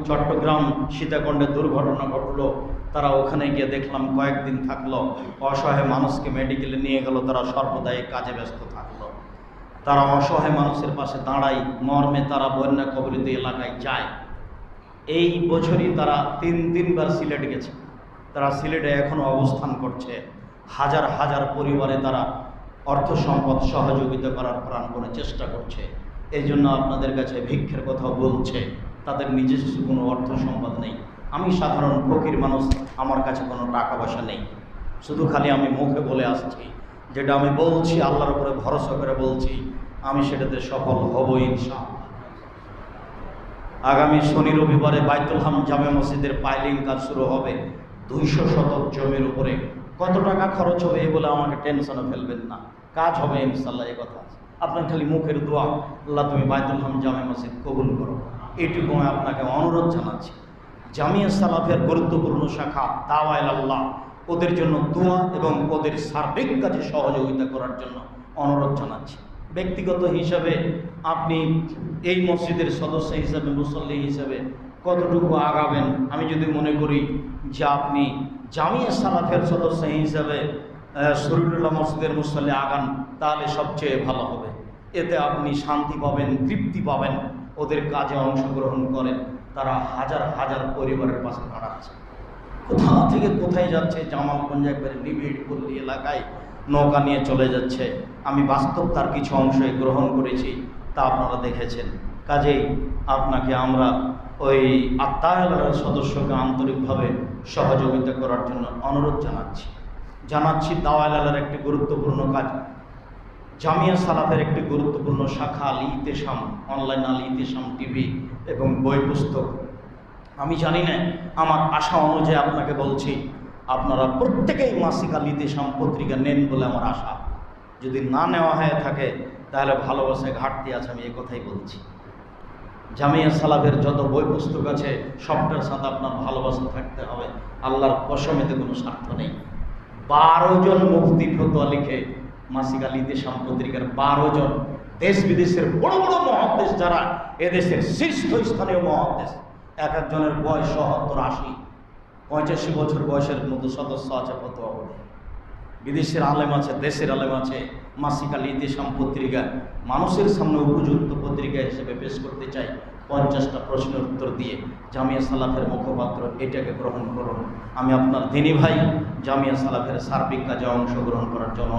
চট্টগ্রাম সীতাকুণ্ডে দুর্ঘটনা ঘটলো, তারা ওখানে গিয়ে দেখলাম কয়েকদিন থাকলো, অসহায় মানুষকে মেডিকেলে নিয়ে গেল, তারা সর্বদাই কাজে ব্যস্ত থাকলো। তারা অসহায় মানুষের পাশে দাঁড়ায় মর্মে তারা বন্যা কবলিত এলাকায় যায়। এই বছরই তারা 3বার সিলেট গেছে। তারা সিলেটে এখনও অবস্থান করছে। হাজার হাজার পরিবারে তারা অর্থ সম্পদ সহযোগিতা করার প্রাণপণে চেষ্টা করছে। এই জন্য আপনাদের কাছে ভিক্ষের কথা বলছে। তাদের নিজস্ব কোনো অর্থ সম্পদ নেই। আমি সাধারণ ফকির মানুষ, আমার কাছে কোনো টাকা পয়সা নেই, শুধু খালি আমি মুখে বলে আসছি। যেটা আমি বলছি আল্লাহর উপরে ভরসা করে বলছি, আমি সেটাতে সফল হব ইনশাআল্লাহ। আগামী শনি রবিবারে বাইতুল হাম জামে মসজিদের পাইলিং কাজ শুরু হবে। 200 শতক জমির উপরে। কত টাকা খরচ হবে এই বলে আমাকে টেনশনে ফেলবেন না, কাজ হবে ইনশাআল্লাহ। এই কথা আপনার খালি মুখের দোয়া, আল্লাহ তুমি বাইতুল হাম জামে মসজিদ কবুল করো, এইটুকু আমি আপনাকে অনুরোধ জানাচ্ছি। জামিয়া সালাফের গুরুত্বপূর্ণ শাখা দাওয়া ইলাল্লাহ, ওদের জন্য দোয়া এবং ওদের সার্বিক কাজে সহযোগিতা করার জন্য অনুরোধ জানাচ্ছি। ব্যক্তিগত হিসাবে আপনি এই মসজিদের সদস্য হিসাবে, মুসল্লি হিসাবে কতটুকু আগাবেন, আমি যদি মনে করি যে আপনি জামিয়া সালাফের সদস্য হিসাবে শরীরুল্লাহ মসজিদের মুসল্লি আগান, তাহলে সবচেয়ে ভালো হবে। এতে আপনি শান্তি পাবেন, তৃপ্তি পাবেন। ওদের কাজে অংশগ্রহণ করেন, তারা হাজার হাজার পরিবারের পাশে দাঁড়াচ্ছে। কোথা থেকে কোথায় যাচ্ছে, জামালগঞ্জ একবারে নিবিড় পল্লী এলাকায় নৌকা নিয়ে চলে যাচ্ছে। আমি বাস্তব তার কিছু অংশে গ্রহণ করেছি, তা আপনারা দেখেছেন। কাজেই আপনাকে আমরা ওই দাওয়ার সদস্যকে আন্তরিকভাবে সহযোগিতা করার জন্য অনুরোধ জানাচ্ছি। দাওয়ার একটি গুরুত্বপূর্ণ কাজ, জামিয়া সালাফের একটি গুরুত্বপূর্ণ শাখা আল ইতিসাম, অনলাইন আল ইতিসাম টিভি এবং বই পুস্তক। আমি জানি না, আমার আশা অনুযায়ী আপনাকে বলছি, আপনারা প্রত্যেকেই মাসিক আল ইতিসাম পত্রিকা নেন বলে আমার আশা। যদি না নেওয়া হয়ে থাকে তাহলে ভালোবাসায় ঘাটতি আছে, আমি এই কথাই বলছি। জামিয়া সালাফের যত বই পুস্তক আছে সবটার সাথে আপনার ভালোবাসা থাকতে হবে। আল্লাহর কসমেতে কোনো স্বার্থ নেই। 12 জন মুফতি ফতোয়া লিখে মাসিক আল ইতিসাম পত্রিকার 12 জন দেশ বিদেশের বড় বড় মহাদেশ, যারা এদেশের শীর্ষস্থানীয় মহাদেশ, এক একজনের বয়স ৭০, ৮০, ৮৫ বছর বয়সের মতো সদস্য আছে ফতোয়া বোর্ডে। বিদেশের আলেম আছে, দেশের আলেম আছে। মাসিক আল ইতিসাম পত্রিকা মানুষের সামনে উপযুক্ত পত্রিকা হিসেবে পেশ করতে চাই 50টা প্রশ্নের উত্তর দিয়ে। জামিয়া সালাফের মুখপাত্র, এটাকে গ্রহণ করুন। আমি আপনার দিনী ভাই জামিয়া সালাফের সার্বিক কাজে অংশগ্রহণ করার জন্য